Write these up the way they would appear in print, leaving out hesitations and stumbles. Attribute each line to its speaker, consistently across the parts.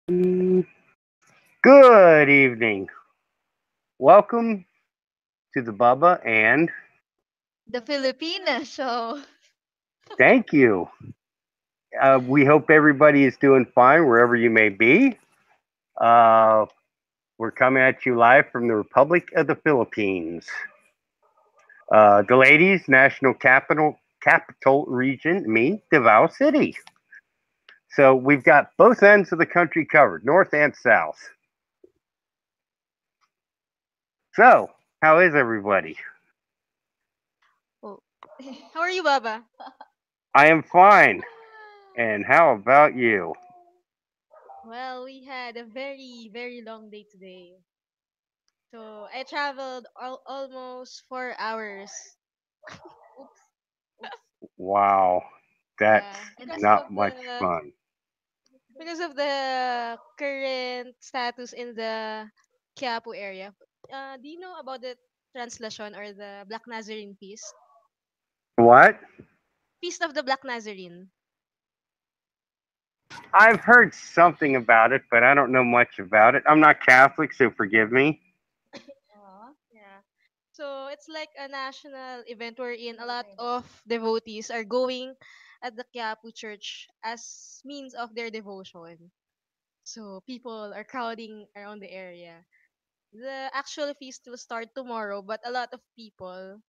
Speaker 1: Good evening. Welcome to the Bubba and
Speaker 2: The Filipinas show.
Speaker 1: thank you. We hope everybody is doing fine wherever you may be. Uh, we're coming at you live from the Republic of the Philippines. The ladies, National Capital Region, me, Davao City. So we've got both ends of the country covered, north and south. So, how is everybody?
Speaker 2: Oh. How are you, Baba?
Speaker 1: I am fine. And how about you?
Speaker 2: Well, we had a very, very long day today. So I traveled almost 4 hours. Oops, oops.
Speaker 1: Wow, that's
Speaker 2: Yeah,
Speaker 1: not much fun.
Speaker 2: because of the current status in the Quiapo area. Do you know about the translation or the Black Nazarene feast?
Speaker 1: What?
Speaker 2: Feast of the Black Nazarene.
Speaker 1: I've heard something about it, but I don't know much about it. I'm not Catholic, so forgive me.
Speaker 2: Yeah. So it's like a national event wherein a lot of devotees are going at the Quiapo church as means of their devotion. So people are crowding around the area. The actual feast will start tomorrow, but a lot of people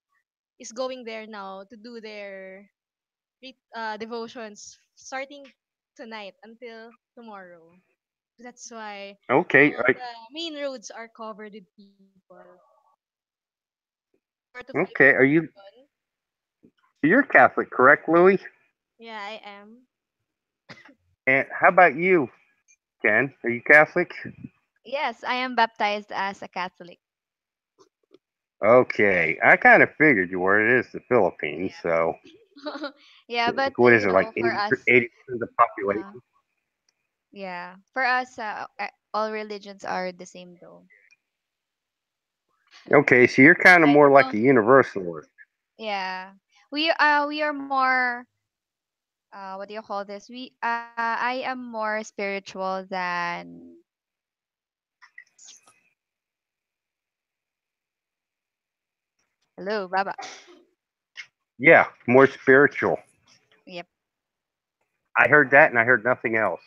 Speaker 2: is going there now to do their devotions starting tonight until tomorrow. That's why
Speaker 1: Okay,
Speaker 2: all the main roads are covered with people. 4 to 5
Speaker 1: okay. Are you?
Speaker 2: million.
Speaker 1: You're Catholic, correct, Louis?
Speaker 2: Yeah, I am.
Speaker 1: And how about you, Ken? Are you Catholic?
Speaker 3: Yes, I am baptized as a Catholic.
Speaker 1: Okay, I kind of figured you were. It is the Philippines, so
Speaker 3: Yeah, but
Speaker 1: what is
Speaker 3: you
Speaker 1: it like
Speaker 3: know, for us,
Speaker 1: 80% of the
Speaker 3: uh,
Speaker 1: population?
Speaker 3: yeah, for us, all religions are the same though.
Speaker 1: Okay, so you're kind of
Speaker 3: Like
Speaker 1: more
Speaker 3: we
Speaker 1: like a
Speaker 3: don't,
Speaker 1: universalist.
Speaker 3: yeah, we are more, what do you call this? I am more spiritual than. Hello, Baba.
Speaker 1: Yeah, more spiritual.
Speaker 3: Yep.
Speaker 1: I heard that, and I heard nothing else.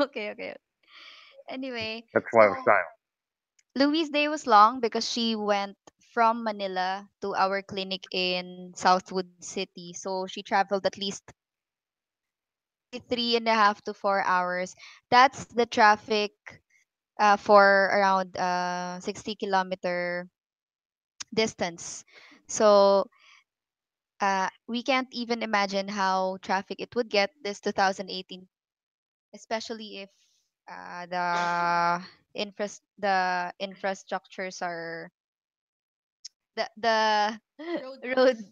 Speaker 3: Okay, okay. Anyway,
Speaker 1: That's why I was
Speaker 3: so
Speaker 1: silent.
Speaker 3: Louise' day was long because she went from Manila to our clinic in Southwood City. So she traveled at least maybe 3.5 to 4 hours. That's the traffic for around 60-kilometer distance. So we can't even imagine how traffic it would get this 2018, especially if the infrastructures are the
Speaker 2: Road
Speaker 3: road
Speaker 2: works.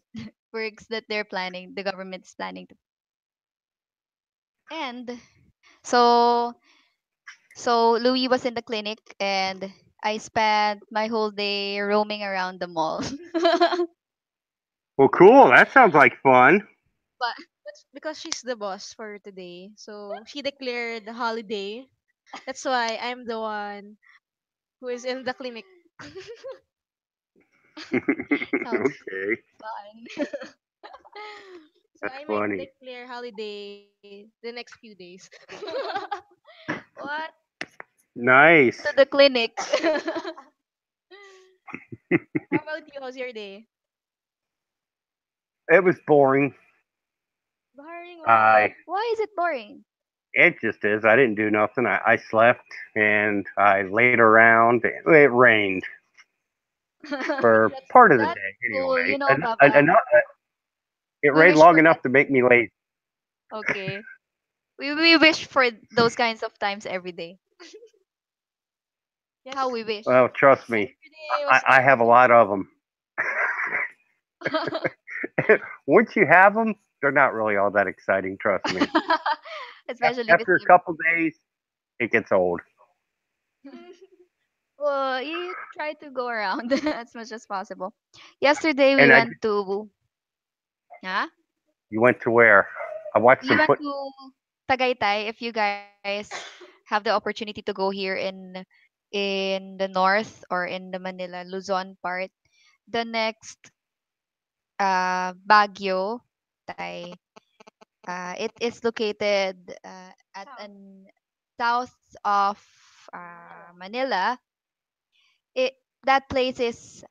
Speaker 3: works that they're planning, the government is planning to. And so Louis was in the clinic and I spent my whole day roaming around the mall.
Speaker 1: Well, cool. That sounds like fun.
Speaker 3: But
Speaker 2: That's because she's the boss for today. So she declared the holiday. That's why I'm the one who is in the clinic.
Speaker 3: sounds
Speaker 1: Okay,
Speaker 3: fun.
Speaker 2: So
Speaker 1: that's
Speaker 2: I might
Speaker 1: funny.
Speaker 2: declare holiday the next few days.
Speaker 3: What?
Speaker 1: Nice.
Speaker 3: To the clinic.
Speaker 2: How about you? How's your day?
Speaker 1: It was boring.
Speaker 2: Boring, why?
Speaker 1: I
Speaker 3: Why is it boring?
Speaker 1: It just is. I didn't do nothing. I slept and I laid around. It rained for part of the
Speaker 3: That's
Speaker 1: day
Speaker 3: cool.
Speaker 1: anyway.
Speaker 3: You know, Baba,
Speaker 1: It
Speaker 3: we
Speaker 1: rained
Speaker 3: wish
Speaker 1: long
Speaker 3: for that.
Speaker 1: enough to make me lazy.
Speaker 3: Okay. We wish for those kinds of times every day.
Speaker 2: Yes.
Speaker 3: How we wish.
Speaker 1: Well, trust me,
Speaker 2: Yesterday was
Speaker 1: I have a
Speaker 2: raining.
Speaker 1: lot of them. Once you have them, they're not really all that exciting. Trust me.
Speaker 3: Especially if it's
Speaker 1: After a couple days, it gets old.
Speaker 3: well, you try to go around as much as possible. Yesterday we
Speaker 1: And
Speaker 3: went to huh?
Speaker 1: you went to where? I watched
Speaker 3: We
Speaker 1: them
Speaker 3: went
Speaker 1: put.
Speaker 3: to Tagaytay. If you guys have the opportunity to go here in the north or in the Manila Luzon part, the next Baguio, Tagaytay, it is located at an south of Manila. It that place is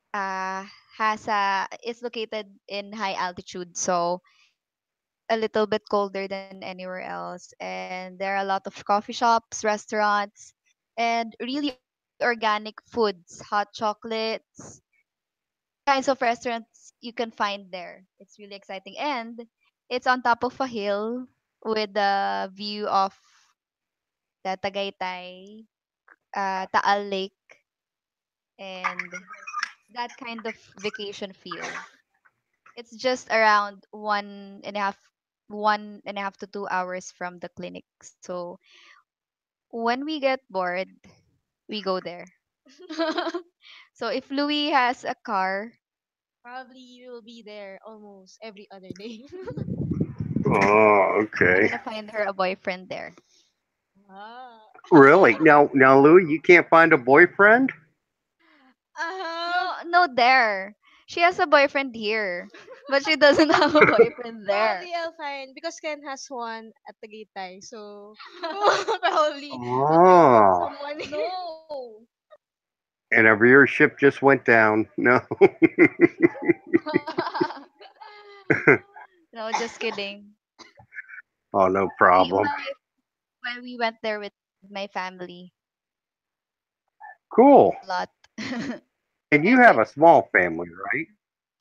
Speaker 3: located in high altitude, so it's a little bit colder than anywhere else, and there are a lot of coffee shops, restaurants, and really organic foods, hot chocolates, all kinds of restaurants you can find there. It's really exciting, and it's on top of a hill with the view of the Tagaytay, Taal Lake, and that kind of vacation feel. It's just around 1.5 to 2 hours from the clinic. So when we get bored, we go there. So if Louis has a car,
Speaker 2: Probably you will be there almost every other day.
Speaker 1: Oh,
Speaker 3: I'm
Speaker 1: okay.
Speaker 3: gonna find her a boyfriend there.
Speaker 2: Ah.
Speaker 1: Really? Now, Louis, you can't find a boyfriend?
Speaker 2: um,
Speaker 3: No, no, there. She has a boyfriend here, but she doesn't have a boyfriend there.
Speaker 2: Probably I'll find because Ken has one at Tagaytay, so probably I'll find
Speaker 1: Oh,
Speaker 2: someone here.
Speaker 3: No.
Speaker 1: and our viewership just went down. No.
Speaker 3: No, just kidding.
Speaker 1: Oh, no
Speaker 3: We
Speaker 1: problem.
Speaker 3: when we went there with my family, we ate
Speaker 1: Cool.
Speaker 3: a lot.
Speaker 1: And you
Speaker 3: And
Speaker 1: have a small family, right?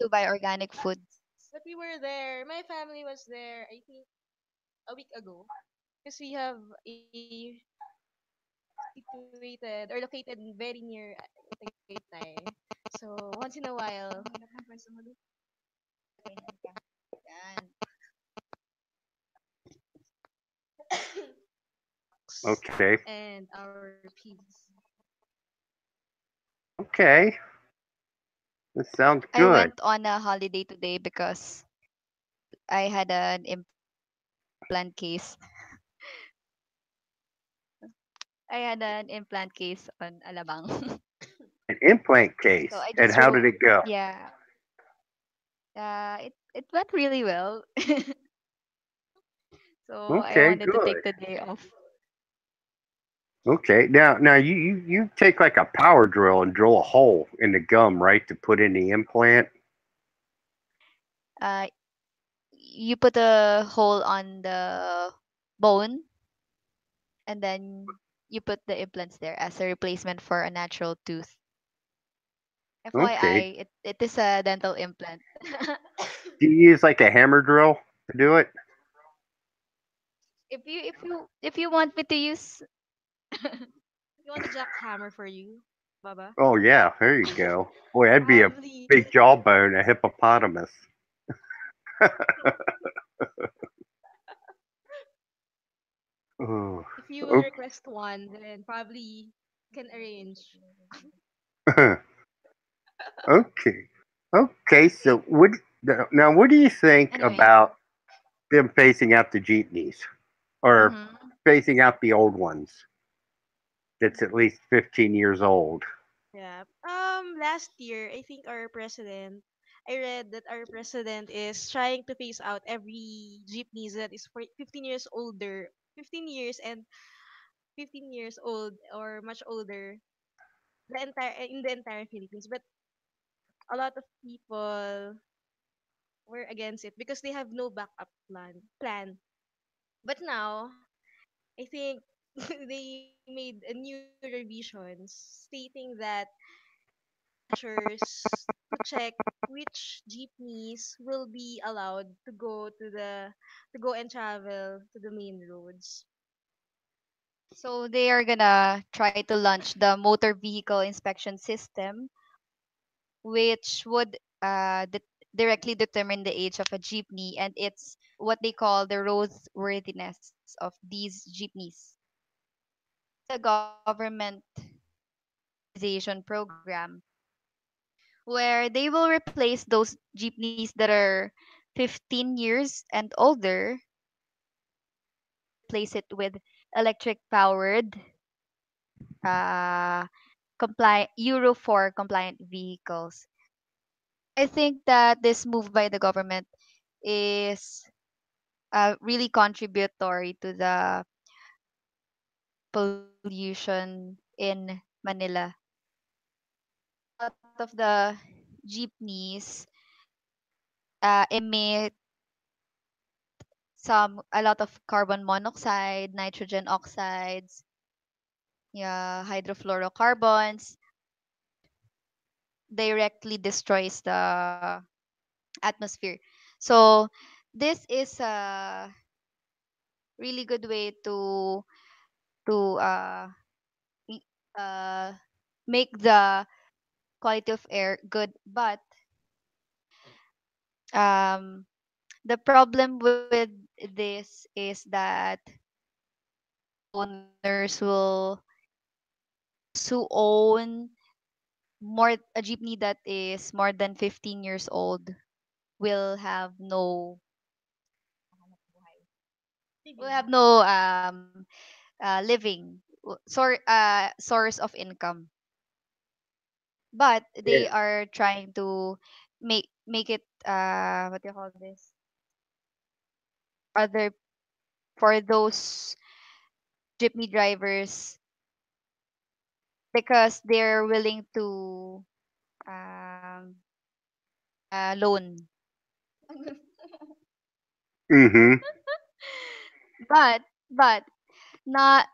Speaker 3: to buy organic foods.
Speaker 2: But we were there. My family was there. I think a week ago because we have a situated or located very near Tagaytay. So once in a while,
Speaker 3: Yan.
Speaker 1: Okay.
Speaker 2: and our pigs.
Speaker 1: Okay. That sounds
Speaker 3: I
Speaker 1: good.
Speaker 3: went on a holiday today because I had an implant case. I had an implant case on Alabang.
Speaker 1: An implant
Speaker 3: So
Speaker 1: case.
Speaker 3: I
Speaker 1: And
Speaker 3: just
Speaker 1: how did
Speaker 3: rode.
Speaker 1: it go?
Speaker 3: Yeah, it went really well. So I
Speaker 1: Okay,
Speaker 3: wanted to
Speaker 1: good.
Speaker 3: take the day off.
Speaker 1: Okay. Now you take like a power drill and drill a hole in the gum, right, to put in the implant?
Speaker 3: Uh, you put a hole on the bone, and then you put the implants there as a replacement for a natural tooth.
Speaker 1: Okay.
Speaker 3: FYI, it is a dental implant.
Speaker 1: Do you use like a hammer drill to do it?
Speaker 3: If you want me to use,
Speaker 2: You want a jackhammer for you, Baba?
Speaker 1: Oh yeah, there you go. Boy, that'd be a
Speaker 2: Probably.
Speaker 1: big jawbone, a hippopotamus. Oh,
Speaker 2: If you will request one, then probably can arrange.
Speaker 1: okay. Okay. Okay. So what? Now, what do you think
Speaker 3: anyway.
Speaker 1: about them phasing out the jeepneys or
Speaker 3: Mm-hmm.
Speaker 1: phasing out the old ones? That's at least 15 years old.
Speaker 2: Yeah. Last year, I think our president, I read that our president is trying to phase out every jeepneys that is for 15 years older, 15 years and 15 years old or much older, the entire Philippines. But a lot of people were against it because they have no backup plan. But now, I think they made a new revisions stating that measures to check which jeepneys will be allowed to go and travel to the main roads.
Speaker 3: So they are gonna try to launch the motor vehicle inspection system, which would directly determine the age of a jeepney and its what they call the roadworthiness of these jeepneys. It's a government modernization program where they will replace those jeepneys that are 15 years and older replace it with electric powered uh Euro 4 compliant vehicles. I think that this move by the government is really contributory to the pollution in Manila. A lot of the jeepneys emit a lot of carbon monoxide, nitrogen oxides, yeah, hydrofluorocarbons that directly destroys the atmosphere. So this is a really good way to i- uh make the quality of air good, but um the problem with this is that jeepney owners will those who own more a jeepney that is more than 15 years old will have no living source of income, but
Speaker 1: Yeah.
Speaker 3: they are trying to make it what do you call this, for other for those jeepney drivers, because they're willing to um loan.
Speaker 1: Mm-hmm.
Speaker 3: But not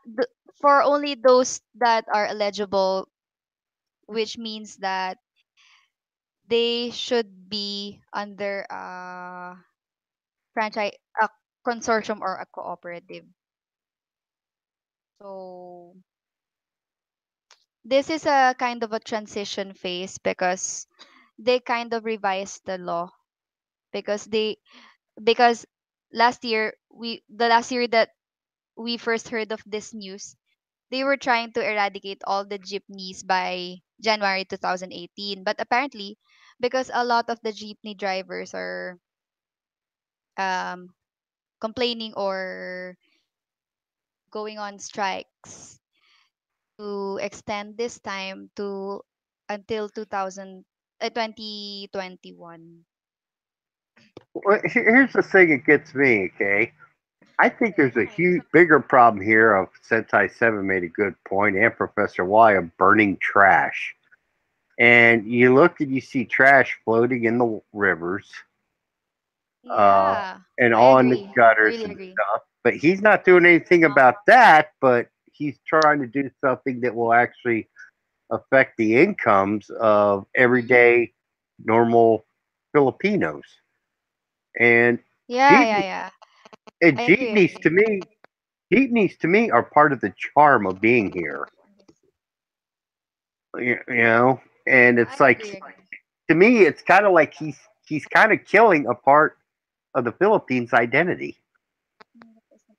Speaker 3: for only those that are eligible, which means that they should be under a franchise, a consortium or a cooperative. So this is a kind of a transition phase because they kind of revised the law, because because last year that we first heard of this news, they were trying to eradicate all the jeepneys by January 2018. But apparently, because a lot of the jeepney drivers are um, complaining or going on strikes, to extend this time to until 2021.
Speaker 1: Well, here's the thing that gets me. Okay, I think there's a huge, bigger problem here. Of Sentai Seven made a good point, and Professor Y of burning trash. And you look and you see trash floating in the rivers, uh,
Speaker 3: Yeah,
Speaker 1: and
Speaker 3: I
Speaker 1: all in the
Speaker 3: agree. I
Speaker 1: gutters
Speaker 3: really
Speaker 1: and
Speaker 3: agree.
Speaker 1: stuff. But he's not doing anything about that. But he's trying to do something that will actually affect the incomes of everyday, normal Filipinos. And
Speaker 3: Yeah, yeah,
Speaker 1: jeepney
Speaker 3: yeah.
Speaker 1: and
Speaker 3: I agree. I agree.
Speaker 1: jeepneys to me are part of the charm of being here. You know, and
Speaker 3: I
Speaker 1: it's like,
Speaker 3: agree. Agree.
Speaker 1: to me, it's kind of like he's kind of killing a part of the Philippines' identity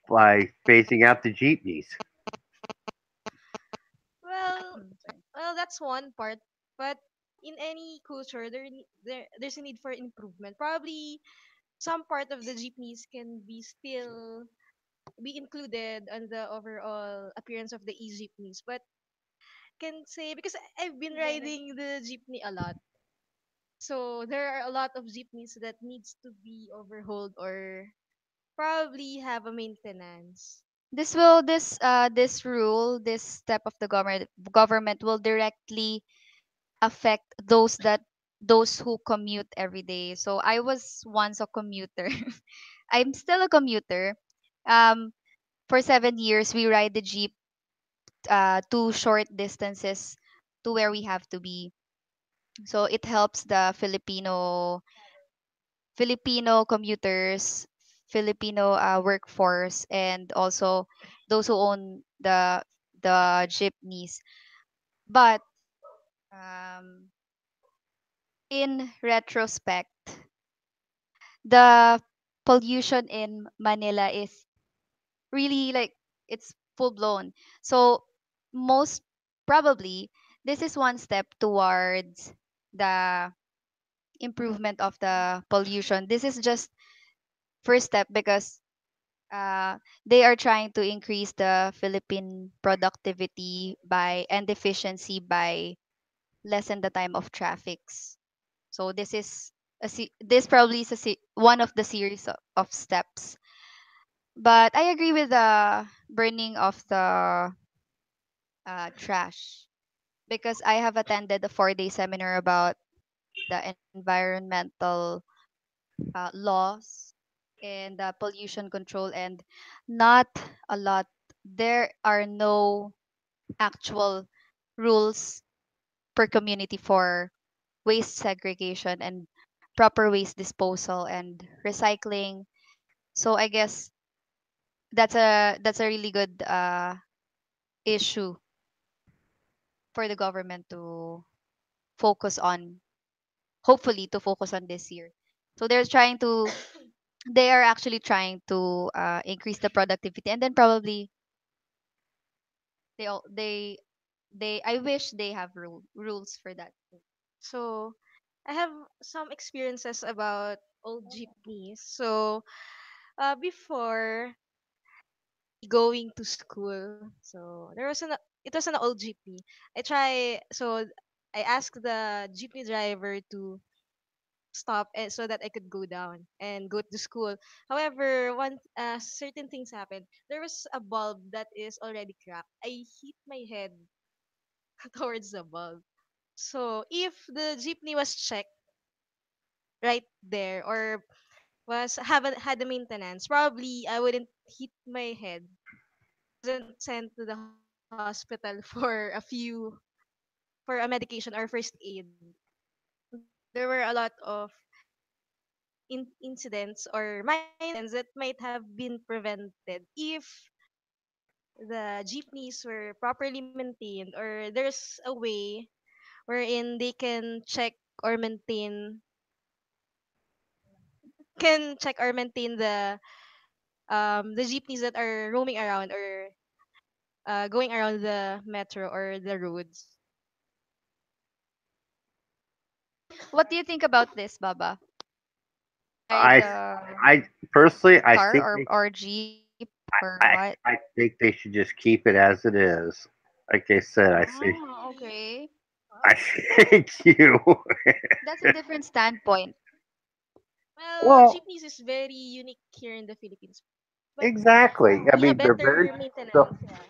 Speaker 1: by phasing out the jeepneys.
Speaker 2: Well,
Speaker 3: Sorry.
Speaker 2: that's one part, but in any culture, there's a need for improvement. Probably some part of the jeepneys can be still be included on the overall appearance of the e-jeepneys, but can say because I've been riding the jeepney a lot. So there are a lot of jeepneys that needs to be overhauled or probably have a maintenance.
Speaker 3: This rule, this step of the government will directly affect those who commute every day. So I was once a commuter. I'm still a commuter. Um, for 7 years, we ride the jeep two short distances to where we have to be. So it helps the Filipino commuters, Filipino workforce, and also those who own the jeepneys. But um, in retrospect, the pollution in Manila is really like it's full blown. So most probably this is one step towards the improvement of the pollution. This is just first step because uh, they are trying to increase the Philippine productivity by and efficiency by lessen the time of traffics. So this is this probably is one of the series of steps. But I agree with the burning of the trash because I have attended a 4-day seminar about the environmental laws and pollution control, and not a lot. There are no actual rules per community for waste segregation and proper waste disposal and recycling. So I guess that's a really good issue for the government to focus on, hopefully to focus on this year. So they are actually trying to increase the productivity, and then probably they all they I wish they have rules for that too.
Speaker 2: So I have some experiences about old jeepneys. So before going to school, so it was an old jeepney. I asked the jeepney driver to stop so that I could go down and go to school. However, one certain things happened. There was a bulb that is already cracked. I hit my head towards the bulb. So if the jeepney was checked right there or was haven't had the maintenance, probably I wouldn't hit my head. Wasn't sent to the hospital for a medication or first aid. There were a lot of incidents or minor incidents that might have been prevented if the jeepneys were properly maintained, or there's a way wherein they or maintain maintain the jeepneys that are roaming around or going around the metro or the roads.
Speaker 3: What do you think about this, Baba? Guys,
Speaker 1: I I personally I
Speaker 3: car
Speaker 1: think
Speaker 3: or jeep or what?
Speaker 1: I think they should just keep it as it is. Like I said,
Speaker 3: Ah, okay.
Speaker 1: I think you.
Speaker 3: That's a different standpoint.
Speaker 2: Well,
Speaker 1: Well,
Speaker 2: jeepneys is very unique here in the Philippines, but
Speaker 1: exactly. I
Speaker 2: yeah,
Speaker 1: mean, they're very.
Speaker 2: better
Speaker 1: So,
Speaker 2: maintenance. Yeah.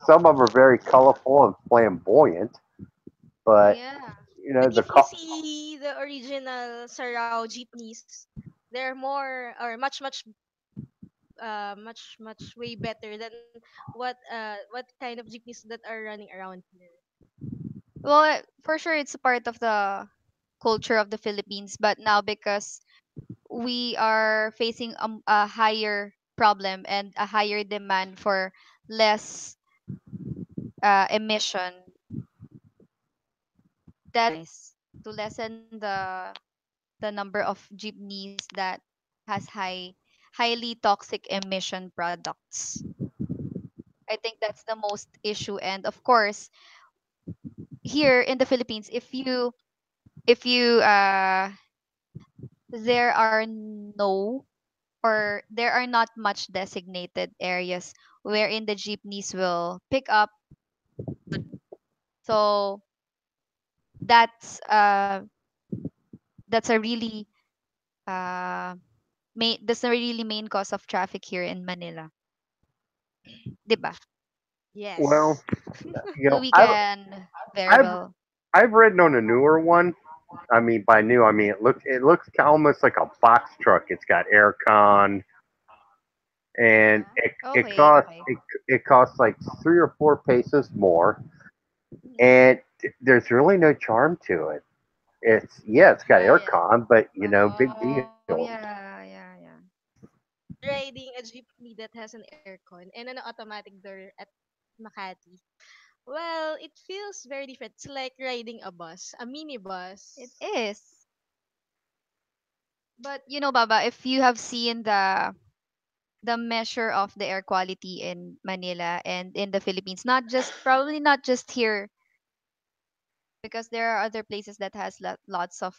Speaker 1: some of them are very colorful and flamboyant, but
Speaker 3: Yeah.
Speaker 2: But
Speaker 1: the
Speaker 2: if you see the original Sarao jeepneys, they're more or much way better than what kind of jeepneys that are running around here.
Speaker 3: Well, for sure it's a part of the culture of the Philippines, but now because we are facing a higher problem and a higher demand for less emission, that's to lessen the number of jeepneys that has highly toxic emission products. I think that's the most issue. And of course, here in the Philippines, if you there are no or there are not much designated areas wherein the jeepneys will pick up. So that's uh that's a really that's a really main cause of traffic here in Manila, 'di ba?
Speaker 1: well,
Speaker 2: Yes.
Speaker 3: We can very
Speaker 1: I've
Speaker 3: well.
Speaker 1: I've ridden on a newer one. I mean, by new, I mean it looks almost like a box truck. It's got aircon, and it
Speaker 3: Okay,
Speaker 1: costs
Speaker 3: okay.
Speaker 1: it costs like 3 or 4 pesos more,
Speaker 2: Mhm.
Speaker 1: and there's really no charm to it. It's got
Speaker 3: Right.
Speaker 1: aircon, but big
Speaker 3: Oh,
Speaker 1: deal.
Speaker 3: yeah, yeah, yeah.
Speaker 2: Riding a jeepney that has an aircon and an automatic door at Makati. Well, it feels very different. It's like riding a bus, a mini
Speaker 3: It
Speaker 2: bus.
Speaker 3: is. But Baba, if you have seen the measure of the air quality in Manila and in the Philippines, not just probably not just here, because there are other places that has lots of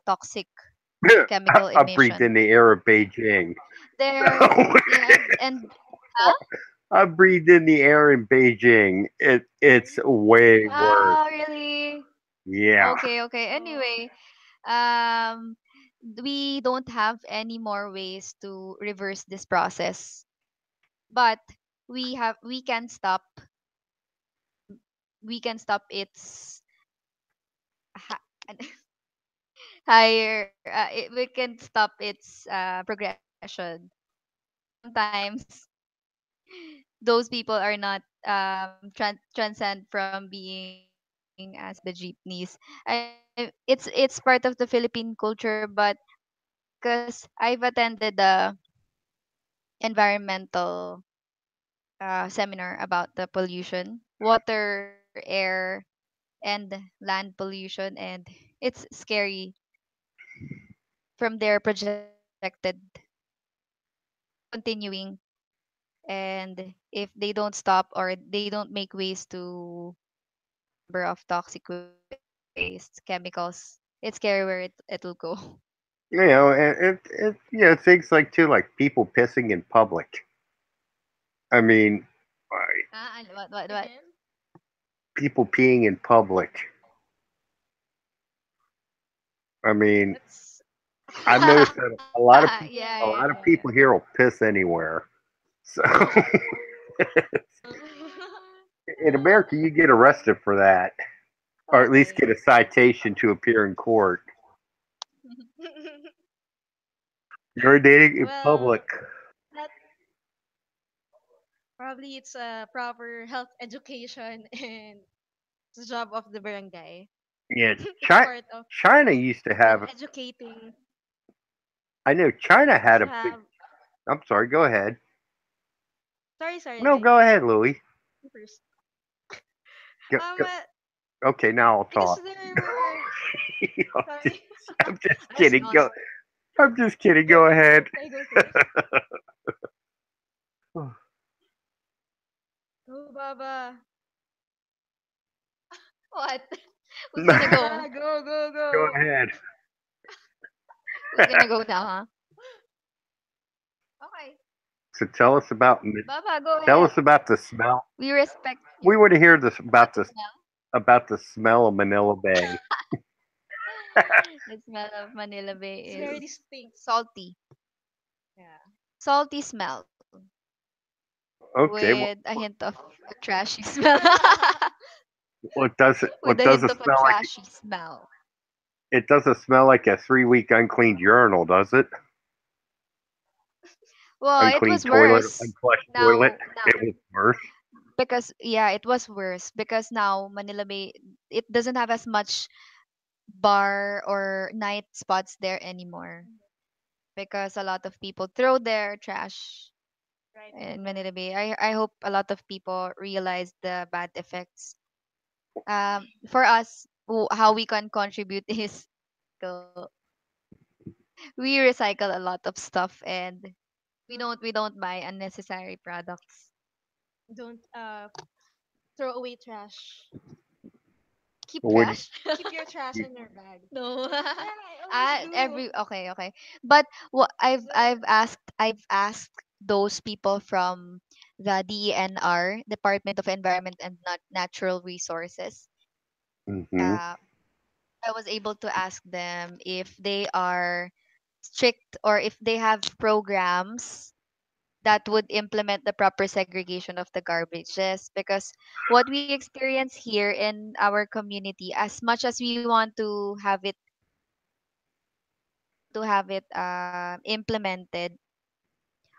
Speaker 3: toxic. chemical
Speaker 1: I breathe in
Speaker 3: emission.
Speaker 1: the air of Beijing.
Speaker 3: There, yeah, and huh?
Speaker 1: I breathed in the air in Beijing. It's way worse.
Speaker 3: Ah, really?
Speaker 1: Yeah.
Speaker 3: Okay, okay.
Speaker 2: Oh,
Speaker 3: Anyway, um, we don't have any more ways to reverse this process, but we can stop its ha- we can stop its progression. Sometimes those people are not transcend from being as the jeepneys. It's part of the Philippine culture, but because I've attended the environmental seminar about the pollution, water, air, and land pollution, and it's scary from their projected continuing. And if they don't stop or they don't make ways to reduce the number of toxic waste chemicals, it's scary where it'll go.
Speaker 1: Things like too, like people pissing in public. I mean,
Speaker 3: What?
Speaker 2: again?
Speaker 1: people peeing in public. I mean,
Speaker 2: That's
Speaker 1: I've noticed that
Speaker 3: Yeah,
Speaker 1: a
Speaker 2: yeah.
Speaker 1: lot of
Speaker 3: yeah.
Speaker 1: people here will piss anywhere. So in America, you get arrested for that, or at least
Speaker 3: Okay.
Speaker 1: get a citation to appear in court. Urinating in
Speaker 2: Well,
Speaker 1: public.
Speaker 2: that probably it's a proper health education and it's the job of the barangay.
Speaker 1: Yeah,
Speaker 2: It's
Speaker 1: China,
Speaker 2: part of
Speaker 1: China used to have.
Speaker 2: educating.
Speaker 1: I know China
Speaker 2: We
Speaker 1: had a big.
Speaker 2: have
Speaker 1: I'm sorry. Go ahead.
Speaker 2: sorry,
Speaker 1: No,
Speaker 2: Lay.
Speaker 1: go ahead, Louis.
Speaker 2: First.
Speaker 1: Go, go.
Speaker 2: Uh,
Speaker 1: Okay, now I'll
Speaker 2: because
Speaker 1: talk.
Speaker 2: there were
Speaker 1: I'm just,
Speaker 2: sorry,
Speaker 1: I'm just
Speaker 2: I was
Speaker 1: kidding.
Speaker 2: lost.
Speaker 1: Go. I'm just kidding. Go ahead.
Speaker 2: I go first. Go, Baba.
Speaker 3: What? Who's
Speaker 1: Go
Speaker 3: gonna go?
Speaker 2: Yeah, go.
Speaker 1: ahead.
Speaker 3: Who's gonna go now, huh? Okay.
Speaker 1: So
Speaker 3: Baba, go
Speaker 1: tell
Speaker 3: ahead.
Speaker 1: us about the smell.
Speaker 3: We respect
Speaker 1: We
Speaker 3: you.
Speaker 1: want to hear this
Speaker 3: What smell?
Speaker 1: about the smell of Manila Bay.
Speaker 3: The smell of Manila Bay
Speaker 2: It's
Speaker 3: is
Speaker 2: very distinct.
Speaker 3: salty.
Speaker 2: Yeah.
Speaker 3: Salty smell
Speaker 1: Okay,
Speaker 3: with a hint of a trashy smell. With
Speaker 1: what
Speaker 3: a
Speaker 1: does
Speaker 3: hint
Speaker 1: it
Speaker 3: of a
Speaker 1: smell like?
Speaker 3: trashy smell.
Speaker 1: It doesn't smell like a 3 week uncleaned urinal, does it?
Speaker 3: Well, it
Speaker 1: Unclean
Speaker 3: was
Speaker 1: toilet,
Speaker 3: worse.
Speaker 1: unflushed toilet.
Speaker 3: Now,
Speaker 1: It was worse.
Speaker 3: because yeah, it was worse because now Manila Bay, it doesn't have as much bar or night spots there anymore because a lot of people throw their trash
Speaker 2: Right.
Speaker 3: in Manila Bay. I hope a lot of people realize the bad effects. For us, how we can contribute is recycle. We recycle a lot of stuff, and we don't buy unnecessary products.
Speaker 2: Don't throw away trash.
Speaker 3: Keep
Speaker 1: What do
Speaker 3: trash.
Speaker 2: Keep your trash in your bag.
Speaker 3: No.
Speaker 2: Yeah, I always do.
Speaker 3: Every okay. But what I've asked those people from the DENR, Department of Environment and Natural Resources.
Speaker 1: hmm
Speaker 3: Uh, I was able to ask them if they are strict or if they have programs that would implement the proper segregation of the garbages, because what we experience here in our community, as much as we want to have it implemented,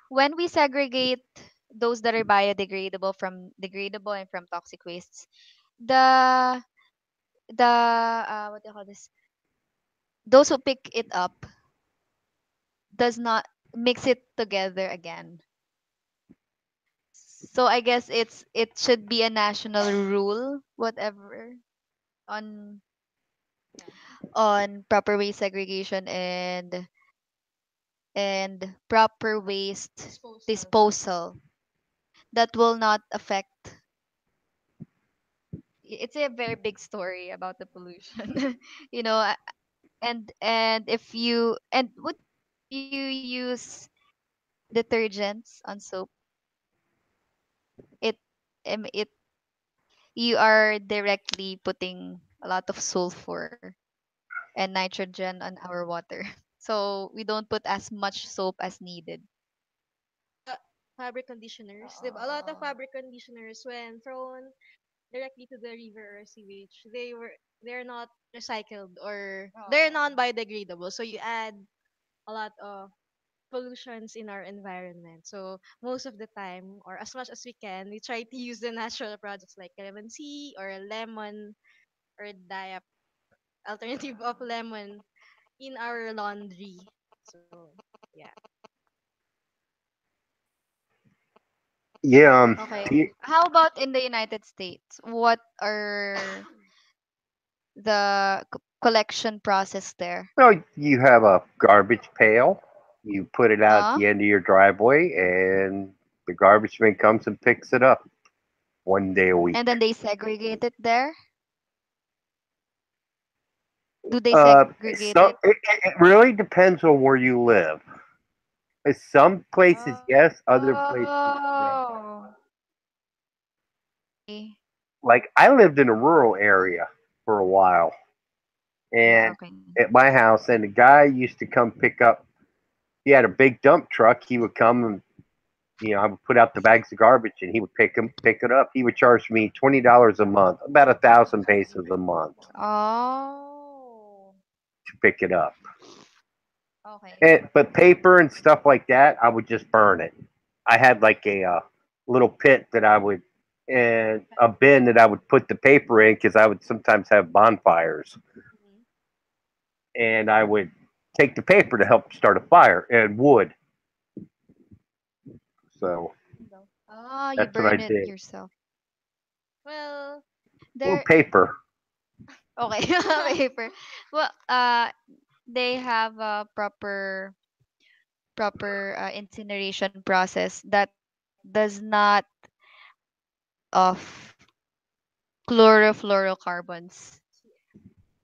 Speaker 3: when we segregate those that are biodegradable from degradable and from toxic wastes, the what do you call this, those who pick it up does not mix it together again. So I guess it should be a national rule, whatever, on
Speaker 2: Yeah.
Speaker 3: proper waste segregation and proper waste
Speaker 2: Disposal.
Speaker 3: disposal that will not affect. It's a very big story about the pollution. you know, And if you and would you use detergents on soap, it it you are directly putting a lot of sulfur and nitrogen on our water. So we don't put as much soap as needed.
Speaker 2: The fabric conditioners, a lot of fabric conditioners when thrown directly to the river or sewage, they're not recycled or they're non-biodegradable. So you add a lot of pollutions in our environment. So most of the time, or as much as we can, we try to use the natural products like calamansi or lemon or diap alternative of lemon in our laundry. So yeah.
Speaker 1: Yeah.
Speaker 3: Okay.
Speaker 1: You
Speaker 3: How about in the United States? What are the collection process there?
Speaker 1: know, you have a garbage pail. You put it out at
Speaker 3: Huh?
Speaker 1: the end of your driveway, and the garbage man comes and picks it up 1 day a week.
Speaker 3: And then they segregate it there? Do they
Speaker 1: Uh,
Speaker 3: segregate
Speaker 1: so
Speaker 3: it?
Speaker 1: it really depends on where you live. Some places yes, other places no.
Speaker 3: Oh, okay.
Speaker 1: Like I lived in a rural area for a while, and
Speaker 3: Okay.
Speaker 1: at my house, and the guy used to come pick up. He had a big dump truck. He would come and I would put out the bags of garbage, and he would pick it up. He would charge me $20 a month, about 1,000 pesos a month
Speaker 3: Oh,
Speaker 1: to pick it up.
Speaker 3: okay.
Speaker 1: But paper and stuff like that, I would just burn it. I had like a little pit that I would, and a bin that I would put the paper in because I would sometimes have bonfires,
Speaker 2: Mhm.
Speaker 1: and I would take the paper to help start a fire and wood. So
Speaker 3: Oh, you
Speaker 1: that's what I
Speaker 3: burn it
Speaker 1: did.
Speaker 3: yourself.
Speaker 2: Well,
Speaker 1: Well,
Speaker 3: There,
Speaker 1: paper.
Speaker 3: okay, paper. Well, they have a proper incineration process that does not emit of chlorofluorocarbons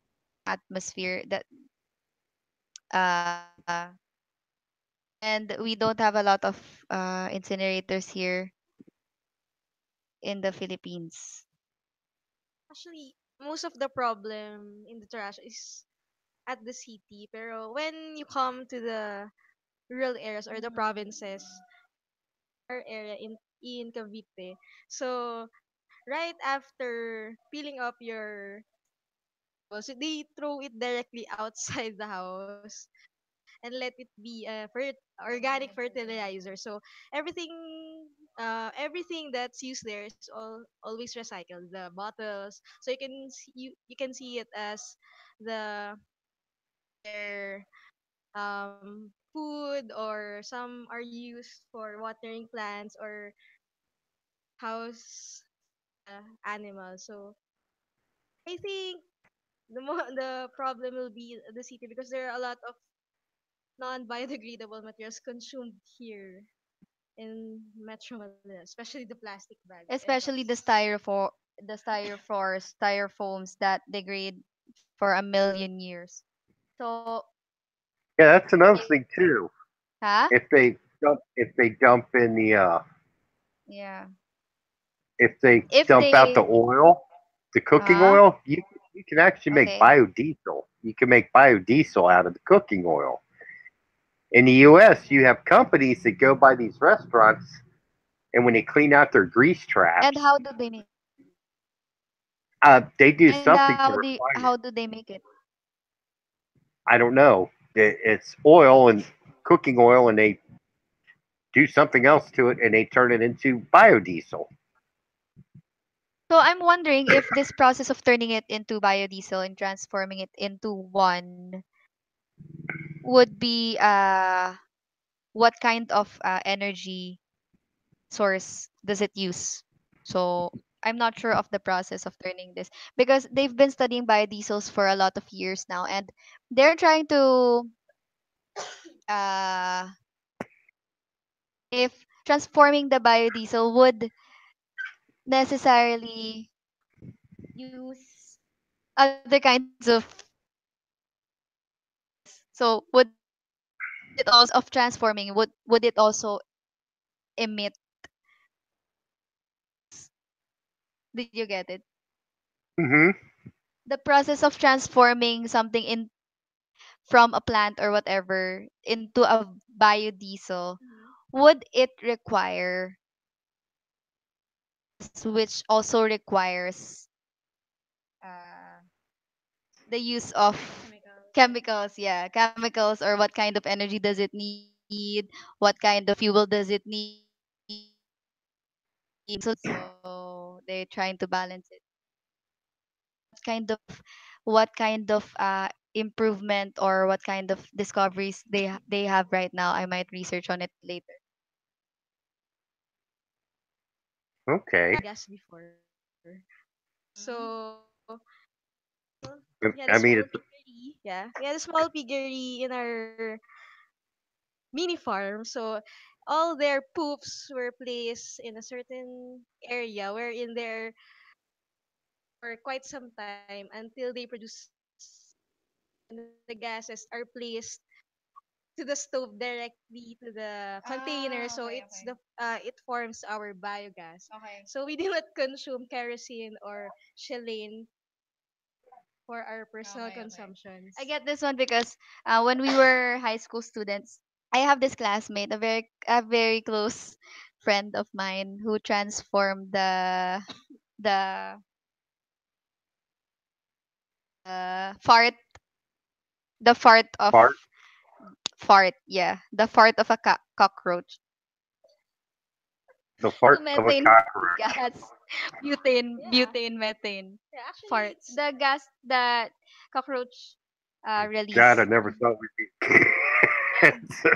Speaker 3: in the atmosphere. That uh, and we don't have a lot of incinerators here in the Philippines.
Speaker 2: actually, most of the problem in the trash is at the city. Pero when you come to the rural areas or the provinces, our area in Cavite, so right after peeling up your vegetables, they throw it directly outside the house and let it be a organic fertilizer. So everything everything that's used there is always recycled. The bottles, so you can see it as the their food, or some are used for watering plants or house animals. So I think the problem will be the city because there are a lot of non-biodegradable materials consumed here in Metro Manila, especially the plastic bags and
Speaker 3: Especially
Speaker 2: cups.
Speaker 3: styrofoams that degrade for a million years. So,
Speaker 1: Yeah, that's another
Speaker 3: they,
Speaker 1: thing too.
Speaker 3: huh?
Speaker 1: If they dump in the
Speaker 3: Yeah.
Speaker 1: if they
Speaker 3: If
Speaker 1: dump out the
Speaker 3: they,
Speaker 1: oil, the cooking
Speaker 3: huh?
Speaker 1: oil, you can actually make
Speaker 3: Okay.
Speaker 1: biodiesel. You can make biodiesel out of the cooking oil. In the U.S., you have companies that go by these restaurants, and when they clean out their grease
Speaker 3: And
Speaker 1: traps,
Speaker 3: how do they make?
Speaker 1: they do
Speaker 3: And
Speaker 1: something to refine
Speaker 3: how
Speaker 1: it.
Speaker 3: do they make it?
Speaker 1: I don't know. It's oil and cooking oil, and they do something else to it, and they turn it into biodiesel.
Speaker 3: So I'm wondering if this process of turning it into biodiesel and transforming it into one would be what kind of energy source does it use? So I'm not sure of the process of turning this because they've been studying biodiesels for a lot of years now, and they're trying to uh if transforming the biodiesel would necessarily use other kinds of So would it also the process of transforming would it also emit gas? Did you get it?
Speaker 1: Hmm.
Speaker 3: The process of transforming something in from a plant or whatever into a biodiesel, would it require a process which also requires uh, the use of chemicals? Yeah, chemicals, or what kind of energy does it need? What kind of fuel does it need? So they're trying to balance it. What kind of improvement or what kind of discoveries they have right now. I might research on it later.
Speaker 1: Okay.
Speaker 2: So we had a
Speaker 1: I
Speaker 2: small
Speaker 1: mean, it's
Speaker 2: piggery. Yeah, we had a small piggery in our mini farm. So all their poops were placed in a certain area wherein they're for quite some time until they produce and then the gases are placed to the stove directly to the container, so it forms our biogas. So we do not consume kerosene or shellane for our personal
Speaker 3: I
Speaker 2: consumptions.
Speaker 3: get this one because when we were high school students, I have this classmate, a very close friend of mine, who transformed the fart the fart of
Speaker 1: fart,
Speaker 3: fart yeah the fart of a cockroach
Speaker 1: the
Speaker 3: to
Speaker 1: fart of a
Speaker 3: methane
Speaker 1: cockroach.
Speaker 3: gas.
Speaker 2: Yeah.
Speaker 3: Butane methane
Speaker 2: Yeah, actually
Speaker 3: farts, the gas that cockroach
Speaker 1: God, I
Speaker 3: release.
Speaker 1: never thought we'd be so,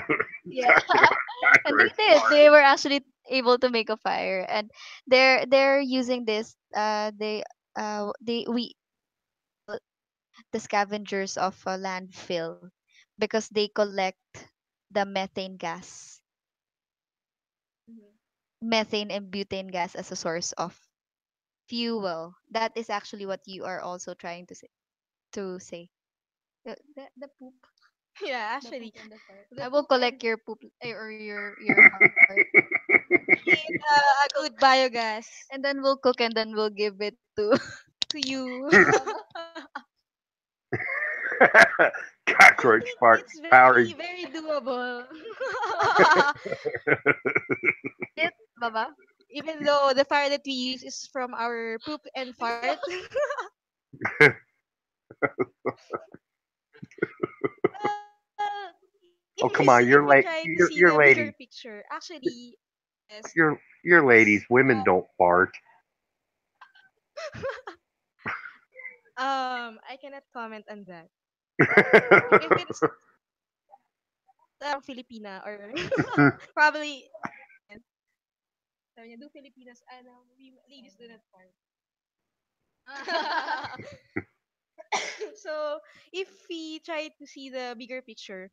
Speaker 3: Yeah.
Speaker 1: talking about
Speaker 3: And they
Speaker 1: cockroach
Speaker 3: did.
Speaker 1: fart.
Speaker 3: They were actually able to make a fire, and they're using this. They we call the scavengers of a landfill because they collect the methane gas, methane and butane gas as a source of fuel. That is actually what you are also trying to say. To say the poop,
Speaker 2: yeah,
Speaker 3: the
Speaker 2: actually
Speaker 3: poop and the fart.
Speaker 2: the
Speaker 3: I will
Speaker 2: poop and
Speaker 3: collect your poop, or your fart,
Speaker 2: create a good biogas
Speaker 3: and then we'll cook, and then we'll give it to
Speaker 2: to you.
Speaker 3: Baba.
Speaker 2: I
Speaker 1: Cockroach
Speaker 2: think
Speaker 1: fart
Speaker 2: it's very,
Speaker 1: powered.
Speaker 2: very doable.
Speaker 3: Try it, Baba.
Speaker 2: Even though the fire that we use is from our poop and fart.
Speaker 1: Oh,
Speaker 2: If
Speaker 1: come on,
Speaker 2: if you try to see
Speaker 1: you're
Speaker 2: the bigger
Speaker 1: ladies.
Speaker 2: picture, actually, yes.
Speaker 1: You're ladies. Women don't fart.
Speaker 2: I cannot comment on that. If it's Filipina or probably sabi niya, do Filipinas, ano, we ladies do not fart. So, if we try to see the bigger picture,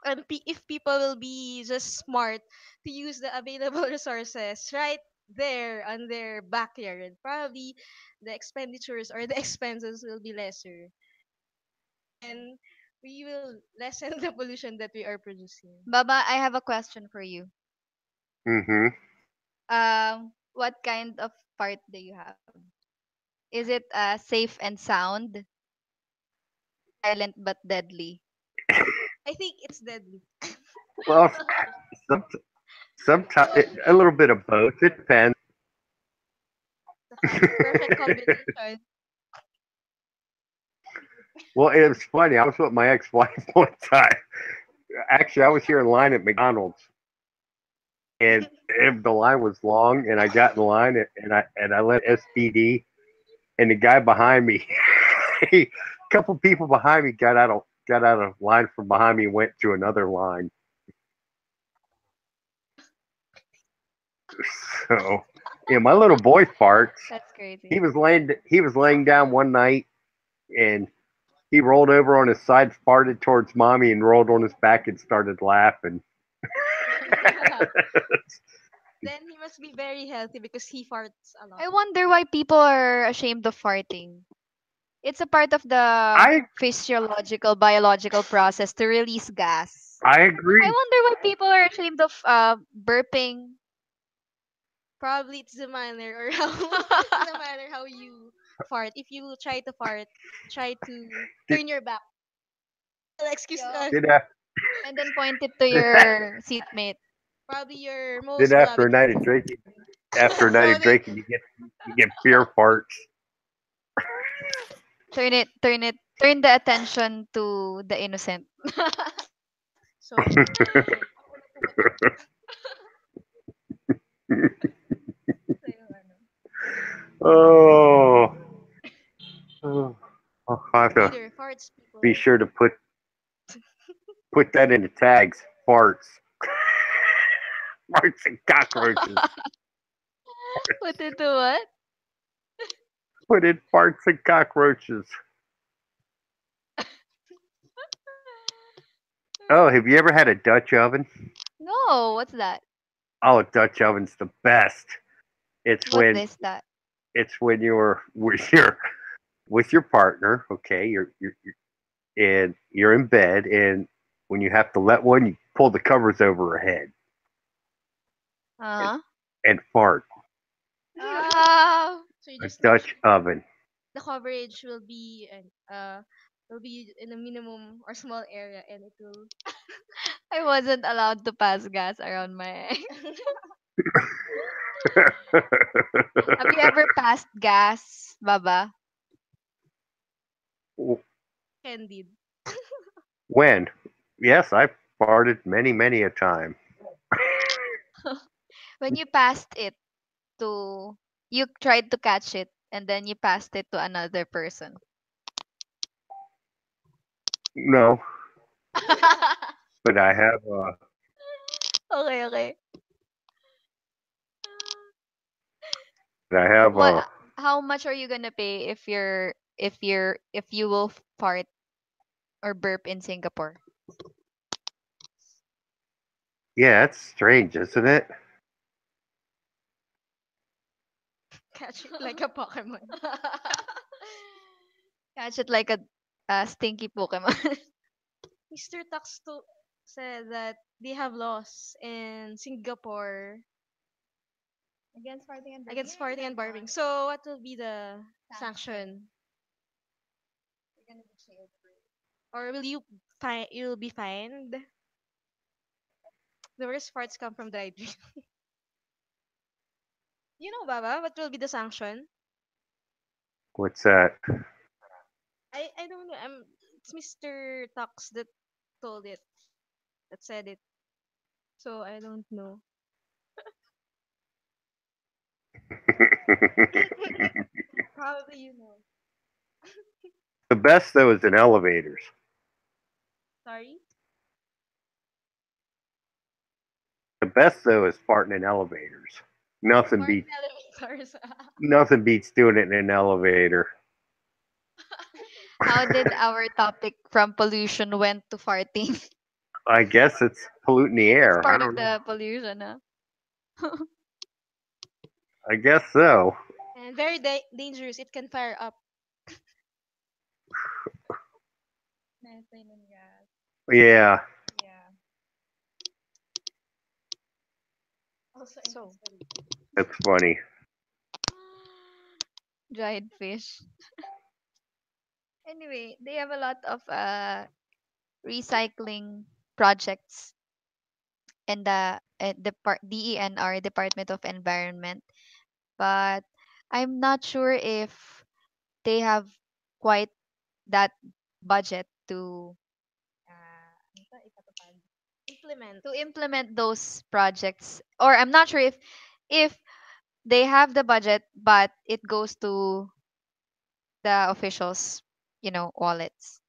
Speaker 2: and if people will be just smart to use the available resources right there on their backyard, probably the expenditures or the expenses will be lesser. And we will lessen the pollution that we are producing.
Speaker 3: Baba, I have a question for you.
Speaker 1: Hmm.
Speaker 3: What kind of fart do you have? Is it safe and sound, silent but deadly?
Speaker 2: I think it's deadly.
Speaker 1: Well, some, sometimes a little bit of both. It depends.
Speaker 2: The perfect combination.
Speaker 1: Well, it was funny. I was with my ex-wife one time. Actually, I was here in line at McDonald's, and the line was long, and I got in line, and I let STD, and the guy behind me, a couple people behind me got out of line from behind me and went to another line. So, yeah, my little boy farts.
Speaker 3: That's crazy.
Speaker 1: He was laying down one night, and he rolled over on his side, farted towards mommy, and rolled on his back and started laughing.
Speaker 2: Then he must be very healthy because he farts a lot.
Speaker 3: I wonder why people are ashamed of farting. It's a part of the
Speaker 1: I
Speaker 3: physiological, biological process to release gas.
Speaker 1: I
Speaker 3: I
Speaker 1: agree.
Speaker 3: wonder why people are ashamed of burping.
Speaker 2: Probably it's the manner or how it's the manner how you fart. If you try to fart, try to
Speaker 1: Did
Speaker 2: turn your back. Well, excuse
Speaker 3: Yup.
Speaker 1: did af-
Speaker 3: And then point it to your seatmate.
Speaker 2: probably your
Speaker 1: did
Speaker 2: most
Speaker 1: after a
Speaker 2: beloved
Speaker 1: night of
Speaker 2: friend.
Speaker 1: drinking after a night of
Speaker 2: Probably.
Speaker 1: drinking you get beer farts.
Speaker 3: Turn the attention to the innocent.
Speaker 2: So
Speaker 1: Oh, oh, I have to
Speaker 2: Peter farts
Speaker 1: be
Speaker 2: people.
Speaker 1: sure to put that in the tags. Farts, farts and cockroaches.
Speaker 3: Put it to what?
Speaker 1: Put in farts and cockroaches. Oh, have you ever had a Dutch oven?
Speaker 3: No, what's that?
Speaker 1: Oh, a Dutch oven's the best. It's
Speaker 3: What
Speaker 1: when
Speaker 3: is that?
Speaker 1: you're with your partner. Okay, and you're in bed, and when you have to let one, you pull the covers over her head and,
Speaker 3: Uh-huh.
Speaker 1: fart.
Speaker 3: Ah,
Speaker 2: So you
Speaker 1: A
Speaker 2: just
Speaker 1: Dutch oven.
Speaker 2: the coverage will be in a minimum or small area and it will
Speaker 3: I wasn't allowed to pass gas around my ex. Have you ever passed gas, Baba?
Speaker 2: candid.
Speaker 1: When? Yes, I've farted many a time.
Speaker 3: When you passed it to, you tried to catch it and then you passed it to another person.
Speaker 1: No, but
Speaker 3: Okay, okay.
Speaker 1: I have
Speaker 3: What? How much are you gonna pay if you will fart or burp in Singapore?
Speaker 1: yeah, it's strange, isn't it?
Speaker 2: Catch it like a Pokemon.
Speaker 3: Catch it like a stinky Pokemon.
Speaker 2: Mr. Taxto said that they have laws in Singapore
Speaker 3: Against farting and burping.
Speaker 2: against farting and barbing. So what will be the sanction?
Speaker 3: You're gonna be jailed for it.
Speaker 2: Or will you you'll be fined? The worst farts come from the drink. You know, Baba, what will be the sanction?
Speaker 1: What's that?
Speaker 2: I don't know. It's Mr. Tax that told it, that said it. So I don't know. Probably you know.
Speaker 1: The best though is in elevators.
Speaker 2: Sorry?
Speaker 1: The best though is farting in elevators. Nothing
Speaker 2: Fart
Speaker 1: beats
Speaker 2: in elevators.
Speaker 1: doing it in an elevator.
Speaker 3: How did our topic from pollution went to farting?
Speaker 1: I guess it's polluting the
Speaker 3: It's
Speaker 1: air. I
Speaker 3: part of
Speaker 1: don't know.
Speaker 3: the pollution, huh?
Speaker 1: I guess so.
Speaker 2: And very dangerous. It can fire up.
Speaker 3: Methane and gas.
Speaker 1: Yeah,
Speaker 3: Yeah.
Speaker 2: Also
Speaker 3: So,
Speaker 1: that's funny.
Speaker 3: dried fish. Anyway, they have a lot of recycling projects in the DENR, Department of Environment, but I'm not sure if they have quite that budget ano to, ipatupad?
Speaker 2: implement.
Speaker 3: To implement those projects. Or I'm not sure if they have the budget, but it goes to the officials, wallets.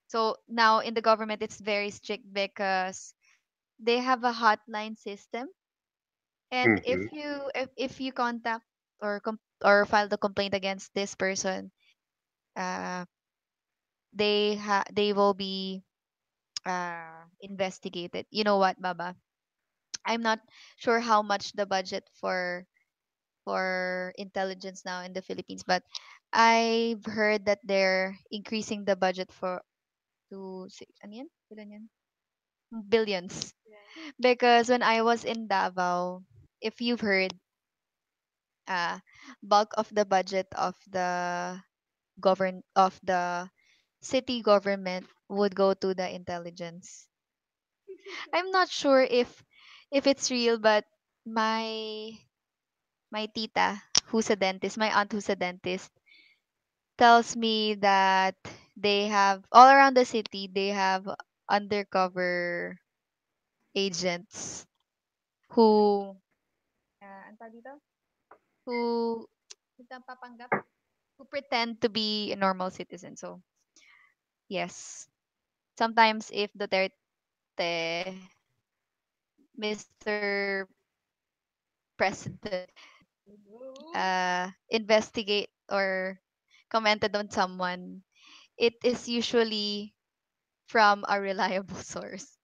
Speaker 3: So now in the government, it's very strict because they have a hotline system, and
Speaker 1: Hmm.
Speaker 3: if you contact or file the complaint against this person, uh, they will be investigated. You know what, Baba? I'm not sure how much the budget for intelligence now in the Philippines, but I've heard that they're increasing the budget for to ano yan? Ilan yan? Billions. Because when I was in Davao, if you've heard, uh, bulk of the budget of the city government would go to the intelligence. I'm not sure if it's real, but my my tita, who's a dentist, my aunt who's a dentist, tells me that they have all around the city they have undercover agents who ang tawag dito? Who papanggap, who pretend to be a normal citizen. So yes, sometimes if Duterte, Mr. President, investigate or commented on someone, it is usually from a reliable source.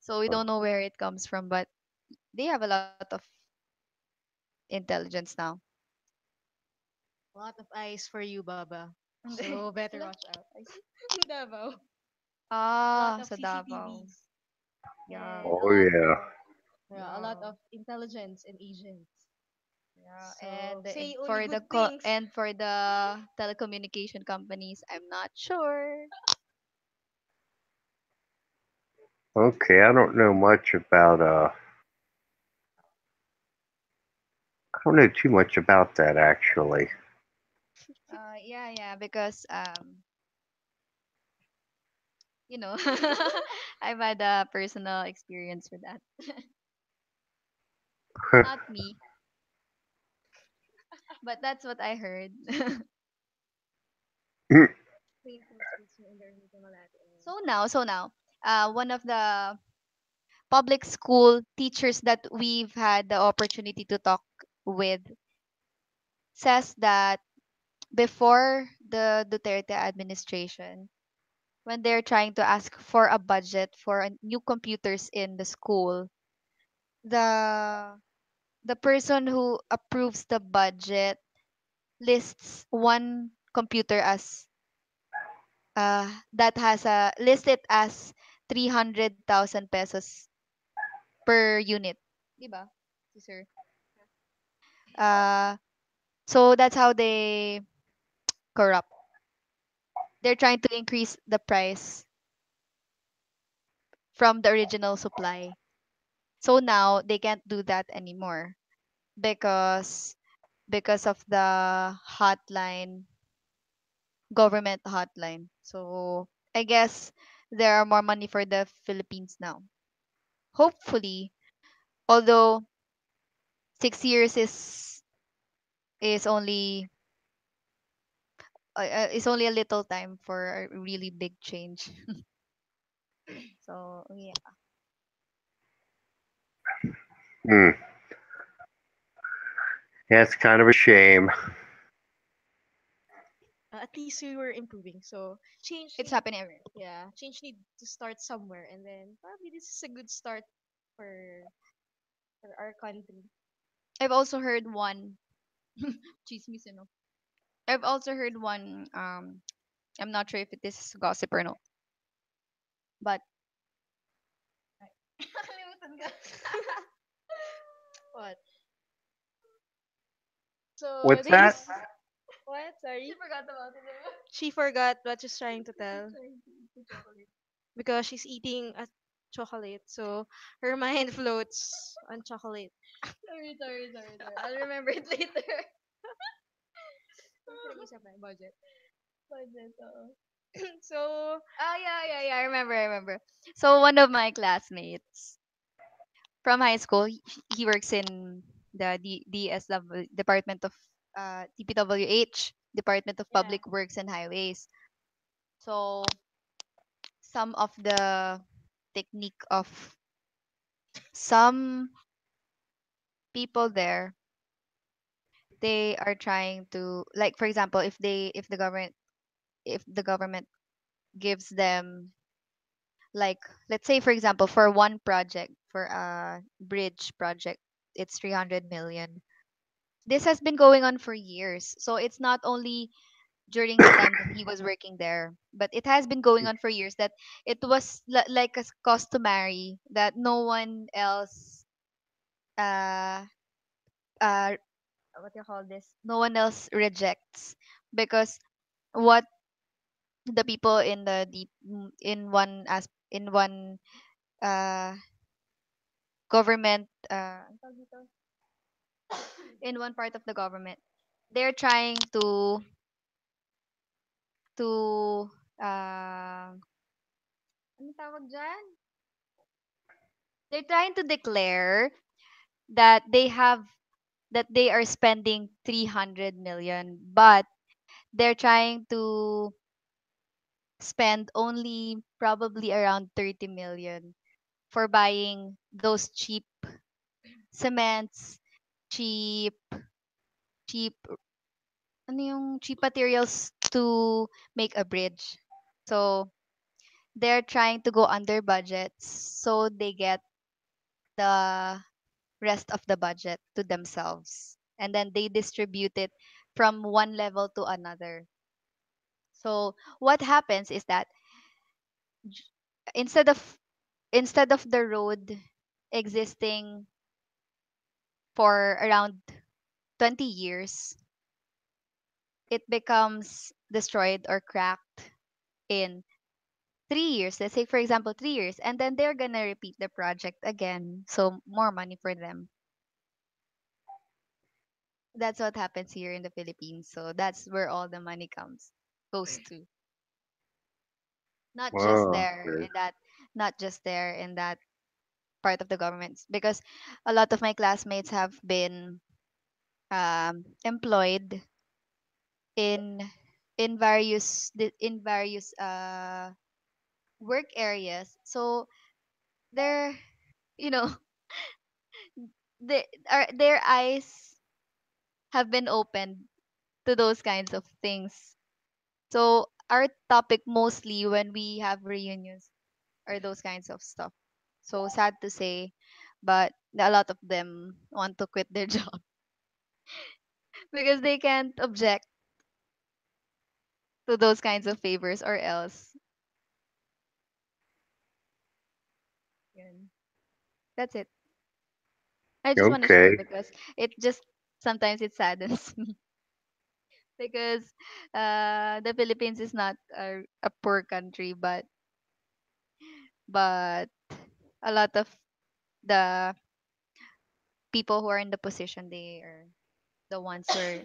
Speaker 3: So we don't know where it comes from, but they have a lot of intelligence now.
Speaker 2: A lot of eyes for you, Baba. So better
Speaker 3: Sila?
Speaker 2: watch out. Davao. A lot
Speaker 3: Ah,
Speaker 2: of
Speaker 3: sa Davao.
Speaker 2: CCTVs
Speaker 3: Yeah.
Speaker 2: and a
Speaker 1: Oh
Speaker 2: lot,
Speaker 1: yeah.
Speaker 2: yeah, a lot
Speaker 3: Yeah.
Speaker 2: of intelligence and agents.
Speaker 3: Yeah,
Speaker 2: So
Speaker 3: and
Speaker 2: say only good things.
Speaker 3: for the telecommunication companies, I'm not sure.
Speaker 1: Okay, I don't know much about I don't know too much about that actually.
Speaker 3: Yeah, because you know, I've had a personal experience with that. Not me, but that's what I heard. So now, one of the public school teachers that we've had the opportunity to talk with says that before the Duterte administration, when they're trying to ask for a budget for new computers in the school, the the person who approves the budget lists one computer as that has a listed as 300,000 pesos per unit. Diba? Si sir. Uh, so that's how they corrupt. They're trying to increase the price from the original supply. So now they can't do that anymore because of the hotline, government hotline. So I guess there are more money for the Philippines now. Hopefully, although 6 years is only a little time for a really big change. So yeah.
Speaker 1: Hmm. Yeah, it's kind of a shame.
Speaker 2: At least we were improving. So
Speaker 3: It's happening everywhere.
Speaker 2: change need to start somewhere, and then probably this is a good start for our country.
Speaker 3: I've also heard one chismis, I've also heard one I'm not sure if it is gossip or no, but nakalimutan ko.
Speaker 2: What? So
Speaker 1: What's
Speaker 2: they
Speaker 1: that?
Speaker 2: s- what? Sorry,
Speaker 3: She forgot about it.
Speaker 2: she forgot what she's trying to tell
Speaker 3: Trying to eat the chocolate.
Speaker 2: because she's eating a chocolate. So her mind floats on chocolate.
Speaker 3: Sorry. I'll remember it later. Pinag-usap na yung budget. Budget, oo.
Speaker 2: So
Speaker 3: Yeah. I remember. So one of my classmates from high school, he works in the DSW, Department of DPWH, Department of
Speaker 2: yeah,
Speaker 3: Public Works and Highways. So some of the technique of some people there, they are trying to, like, for example, if the government gives them, like, let's say for example, for one project, for a bridge project, it's 300 million. this has been going on for years. So it's not only during the time that he was working there, but it has been going on for years that it was like a customary that no one else uh uh what do you call this? No one else rejects because what the people in in one as in one uh government ang tawag dito? In one part of the government, they're trying to ano tawag dyan? They're trying to declare that they are spending 300 million, but they're trying to spend only probably around 30 million for buying those cheap cements, cheap cheap ano yung cheap materials to make a bridge. So they're trying to go under budgets so they get the rest of the budget to themselves, and then they distribute it from one level to another. So what happens is that j- instead of the road existing for around 20 years, it becomes destroyed or cracked in 3 years. Let's say, for example, 3 years, and then they're gonna repeat the project again. So more money for them. That's what happens here in the Philippines. So that's where all the money goes to. Not just
Speaker 1: Oh,
Speaker 3: there
Speaker 1: okay.
Speaker 3: in that not just there in that part of the government, because a lot of my classmates have been employed in in various work areas. So they're, you know, their eyes have been opened to those kinds of things. So our topic mostly when we have reunions are those kinds of stuff. So sad to say, but a lot of them want to quit their job because they can't object to those kinds of favors, or else. Yun. That's it. I just want to share
Speaker 1: Okay.
Speaker 3: because it just sometimes it saddens me because the Philippines is not a poor country, but a lot of the people who are in the position, they are the ones who are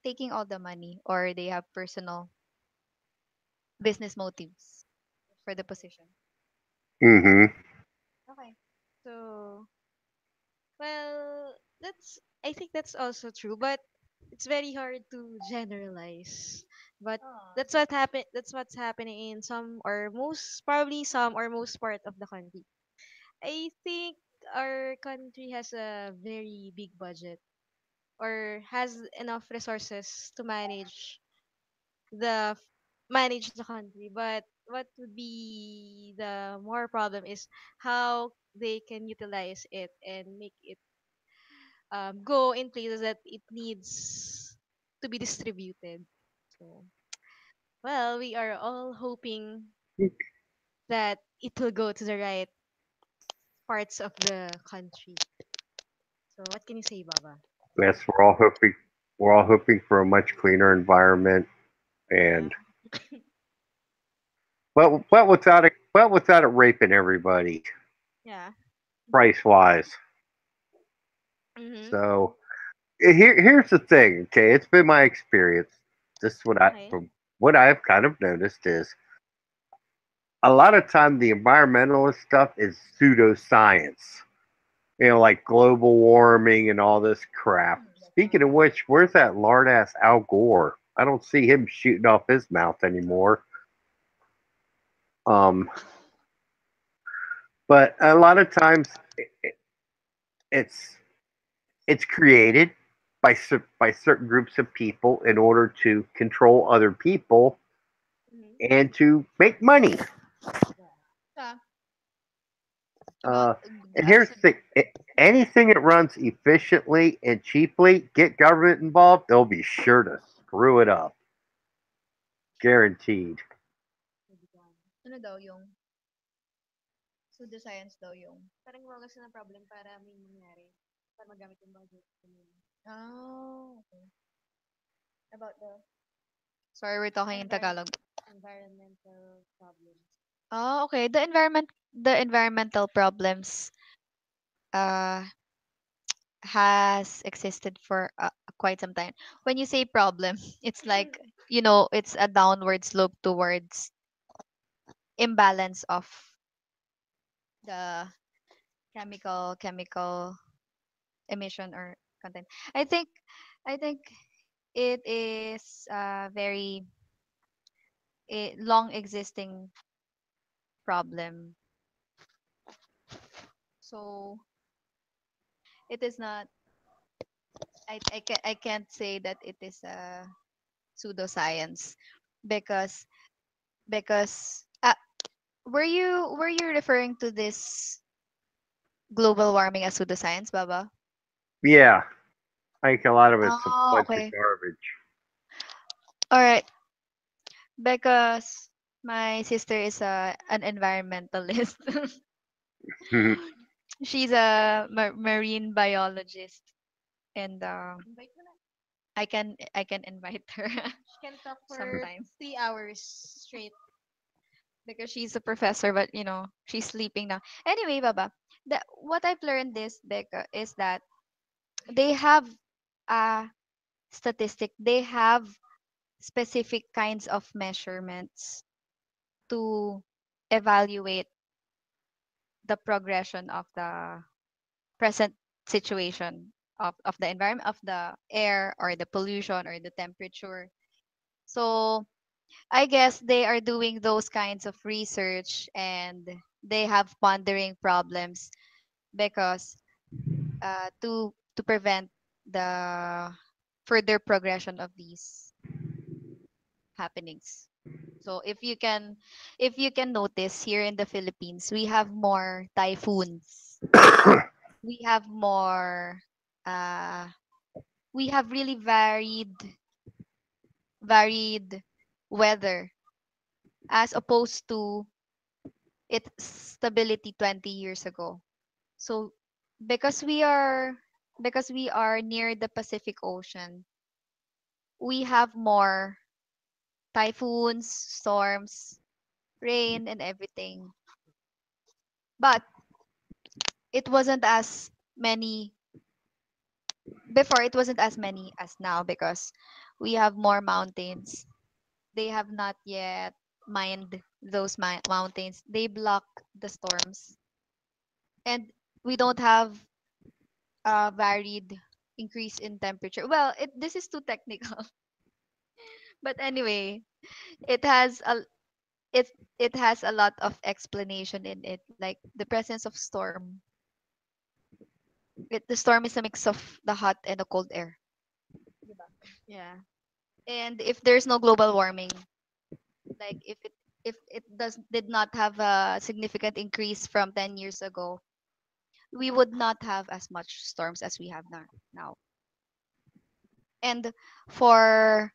Speaker 3: taking all the money, or they have personal business motives for the position.
Speaker 1: Mm-hmm.
Speaker 2: Okay. So, well, that's I think that's also true, but it's very hard to generalize. But that's what's happening in some or most probably some or most part of the country. I think our country has a very big budget or has enough resources to the manage the country, but what would be the more problem is how they can utilize it and make it go in places that it needs to be distributed. So, well, we are all hoping that it will go to the right parts of the country. So, what can you say, Baba?
Speaker 1: Yes, we're all hoping for a much cleaner environment,
Speaker 2: Yeah.
Speaker 1: and but without it raping everybody
Speaker 2: Yeah.
Speaker 1: price wise.
Speaker 2: Mhm.
Speaker 1: So here's the thing. Okay, it's been my experience. This is what I
Speaker 2: Okay.
Speaker 1: from what I've kind of noticed is a lot of time the environmentalist stuff is pseudoscience. Like global warming and all this crap. Speaking of which, where's that lard ass Al Gore? I don't see him shooting off his mouth anymore. Um, but a lot of times it's it's created by certain groups of people in order to control other people
Speaker 2: Mhm.
Speaker 1: and to make money.
Speaker 3: Yeah. About
Speaker 1: Uh, and here's the
Speaker 3: absolutely.
Speaker 1: thing. Anything that runs efficiently and cheaply, get government involved, they'll be sure to screw it up. Guaranteed.
Speaker 3: Ano daw yung pseudoscience daw yung
Speaker 2: Parang gawa kasi ng problem para may mangyari. Para magamit yung budget.
Speaker 3: oh, okay. About the sorry, we're talking in
Speaker 2: Envir-
Speaker 3: Tagalog.
Speaker 2: environmental problems.
Speaker 3: Oh, okay. The environmental problems uh has existed for quite some time. When you say problem, it's like, it's a downward slope towards imbalance of the chemical emission or content. I think I think it is a very long existing problem. So it is not I can't say that it is a pseudoscience because were you referring to this global warming as pseudoscience, Baba?
Speaker 1: Yeah, I think a lot of it's a
Speaker 3: Oh,
Speaker 1: bunch of
Speaker 3: okay.
Speaker 1: garbage.
Speaker 3: All right. Because my sister is an environmentalist. She's a marine biologist, and
Speaker 2: Invite mo na.
Speaker 3: I can invite her
Speaker 2: She can talk for
Speaker 3: sometime
Speaker 2: 3 hours straight.
Speaker 3: because she's a professor, but she's sleeping now. Anyway, Baba, what I've learned this, Becca, is that they have a statistic. They have specific kinds of measurements to evaluate the progression of the present situation of the environment, of the air, or the pollution, or the temperature. So I guess they are doing those kinds of research, and they have pondering problems because to prevent the further progression of these happenings. So if you can notice, here in the Philippines, we have more typhoons. We have more uh we have really varied weather as opposed to its stability 20 years ago. So because we are because we are near the Pacific Ocean, we have more typhoons, storms, rain, and everything. But it wasn't as many before. It wasn't as many as now because we have more mountains. They have not yet mined those mountains. They block the storms, and we don't have a varied increase in temperature. Well, this is too technical, but anyway, it has a it it has a lot of explanation in it, like the presence of storm. The storm is a mix of the hot and the cold air. Diba?
Speaker 2: Yeah.
Speaker 3: And if there's no global warming, like if it did not have a significant increase from 10 years ago, we would not have as much storms as we have now. And for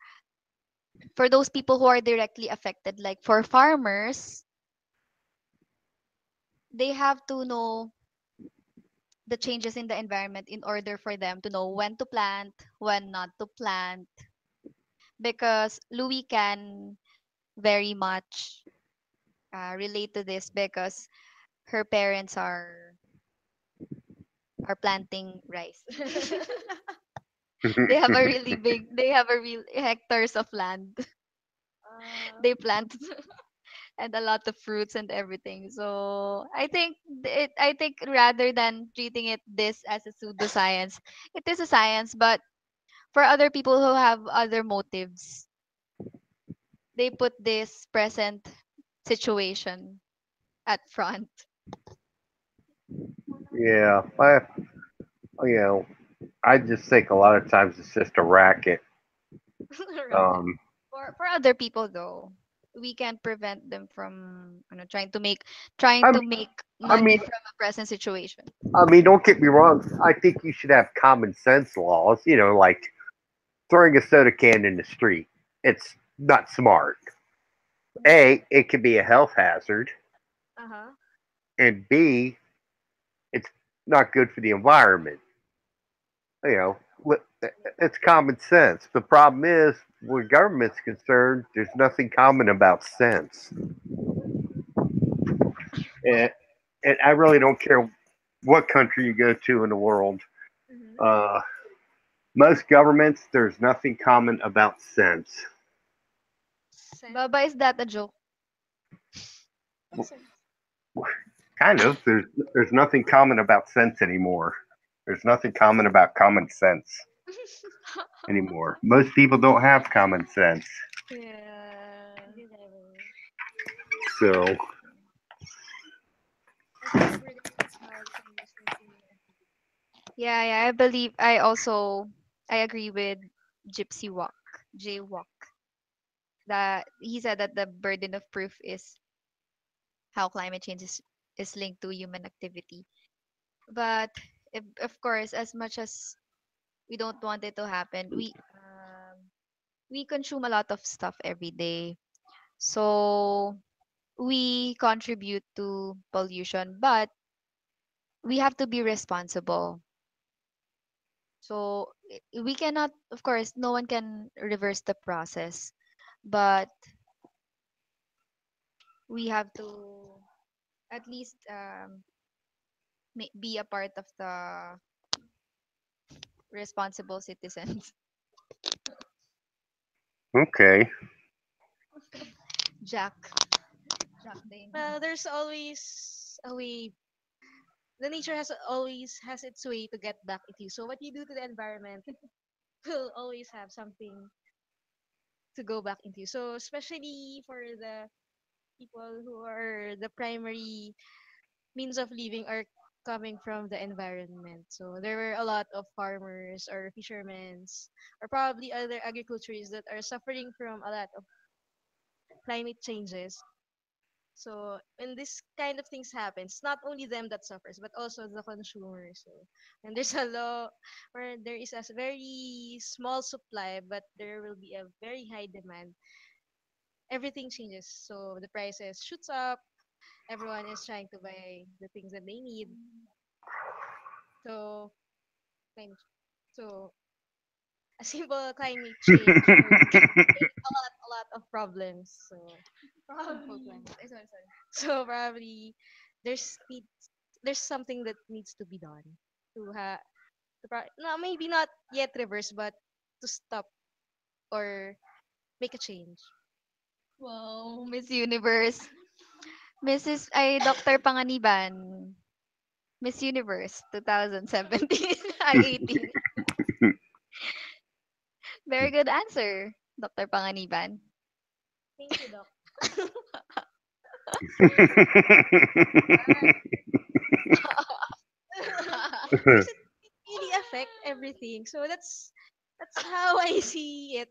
Speaker 3: for those people who are directly affected, like for farmers, they have to know the changes in the environment in order for them to know when to plant, when not to plant. Because Louis can very much relate to this because her parents are planting rice. They have a real hectares of land. They plant and a lot of fruits and everything. So I think rather than treating it this as a pseudoscience, it is a science, but for other people who have other motives, they put this present situation at front.
Speaker 1: Yeah, you know, I just think a lot of times it's just a racket.
Speaker 3: Right.
Speaker 1: Um,
Speaker 3: For other people though. we can't prevent them from
Speaker 1: I
Speaker 3: trying
Speaker 1: mean,
Speaker 3: to make
Speaker 1: I
Speaker 3: money
Speaker 1: mean,
Speaker 3: from a present situation.
Speaker 1: don't get me wrong. I think you should have common sense laws. Like throwing a soda can in the street. It's not smart. A, it could be a health hazard,
Speaker 2: Uh-huh.
Speaker 1: and B, it's not good for the environment. You know, it's common sense. The problem is, where government's concerned, there's nothing common about sense. And, and I really don't care what country you go to in the world.
Speaker 2: Mm-hmm.
Speaker 1: Uh, Most governments, there's nothing common about sense.
Speaker 2: Sense.
Speaker 3: Baba, is that a joke?
Speaker 2: What sense?
Speaker 1: Kind of. There's nothing common about sense anymore. There's nothing common about common sense anymore. Most people don't have common sense.
Speaker 2: Yeah.
Speaker 1: So,
Speaker 2: I think we're gonna somehow change this into
Speaker 3: Yeah, yeah, I believe I agree with Gypsy Walk, Jaywalk, that he said that the burden of proof is how climate change is linked to human activity. But if, of course, as much as we don't want it to happen, we consume a lot of stuff every day. So we contribute to pollution, but we have to be responsible. So we cannot, of course, no one can reverse the process, but we have to at least be a part of the responsible citizens.
Speaker 1: okay.
Speaker 3: Jack, Jack Dane.
Speaker 2: well, there's always a way. The nature has always has its way to get back at you. So what you do to the environment will always have something to go back into. So especially for the people who are the primary means of living are coming from the environment. So there were a lot of farmers or fishermen or probably other agriculturists that are suffering from a lot of climate changes. So when this kind of things happens, not only them that suffers, but also the consumer. So when there's a law where there is a very small supply, but there will be a very high demand, everything changes. So the prices shoots up. Everyone is trying to buy the things that they need. So climate, so a simple climate change will create a lot of problems. So simple
Speaker 3: Probably.
Speaker 2: climate.
Speaker 3: Ay, sorry, sorry.
Speaker 2: So probably there's need there's something that needs to be done to no, maybe not yet reverse, but to stop or make a change.
Speaker 3: Wow, Miss Universe. Dr. Panganiban. Miss Universe 2017. I 18. Very good answer, Dr. Panganiban.
Speaker 2: Thank you, Doc. Because it really affect everything. So that's how I see it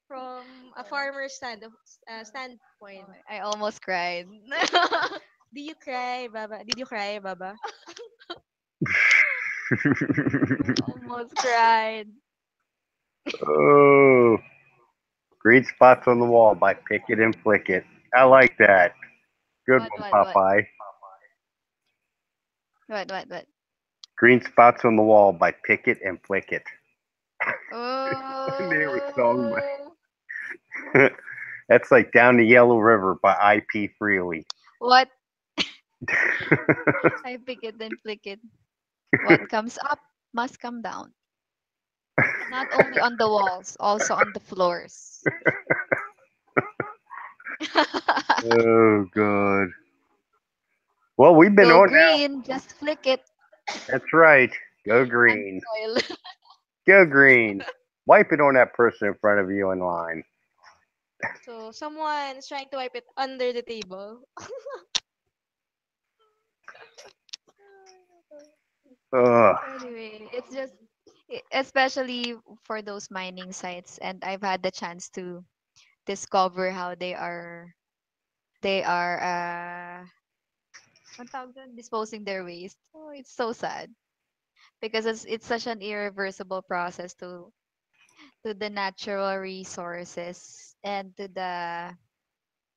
Speaker 2: from a farmer standpoint.
Speaker 3: I almost cried.
Speaker 2: Did you cry, Baba? Did you cry, Baba?
Speaker 3: Almost cried.
Speaker 1: Oh, green spots on the wall by Pick It and Flick It. I like that. Good
Speaker 3: What,
Speaker 1: one,
Speaker 3: what, what?
Speaker 1: Popeye.
Speaker 3: What?
Speaker 1: Green spots on the wall by Pick It and Flick It. Name of a song
Speaker 3: Oh.
Speaker 1: by. That's like Down the Yellow River by I.P. Freely.
Speaker 3: What? I pick it and flick it. What comes up must come down. Not only on the walls, also on the floors.
Speaker 1: Oh, God. Well, we've been
Speaker 3: Go
Speaker 1: on now.
Speaker 3: green, just flick it.
Speaker 1: That's right. Go
Speaker 3: And
Speaker 1: green.
Speaker 3: soil.
Speaker 1: Go green. Wipe it on that person in front of you in line.
Speaker 2: So someone is trying to wipe it under the table.
Speaker 1: Ugh.
Speaker 3: Anyway, it's just especially for those mining sites, and I've had the chance to discover how they are. they are ang tawag dun? Disposing their waste. Oh, it's so sad because it's such an irreversible process to the natural resources and to the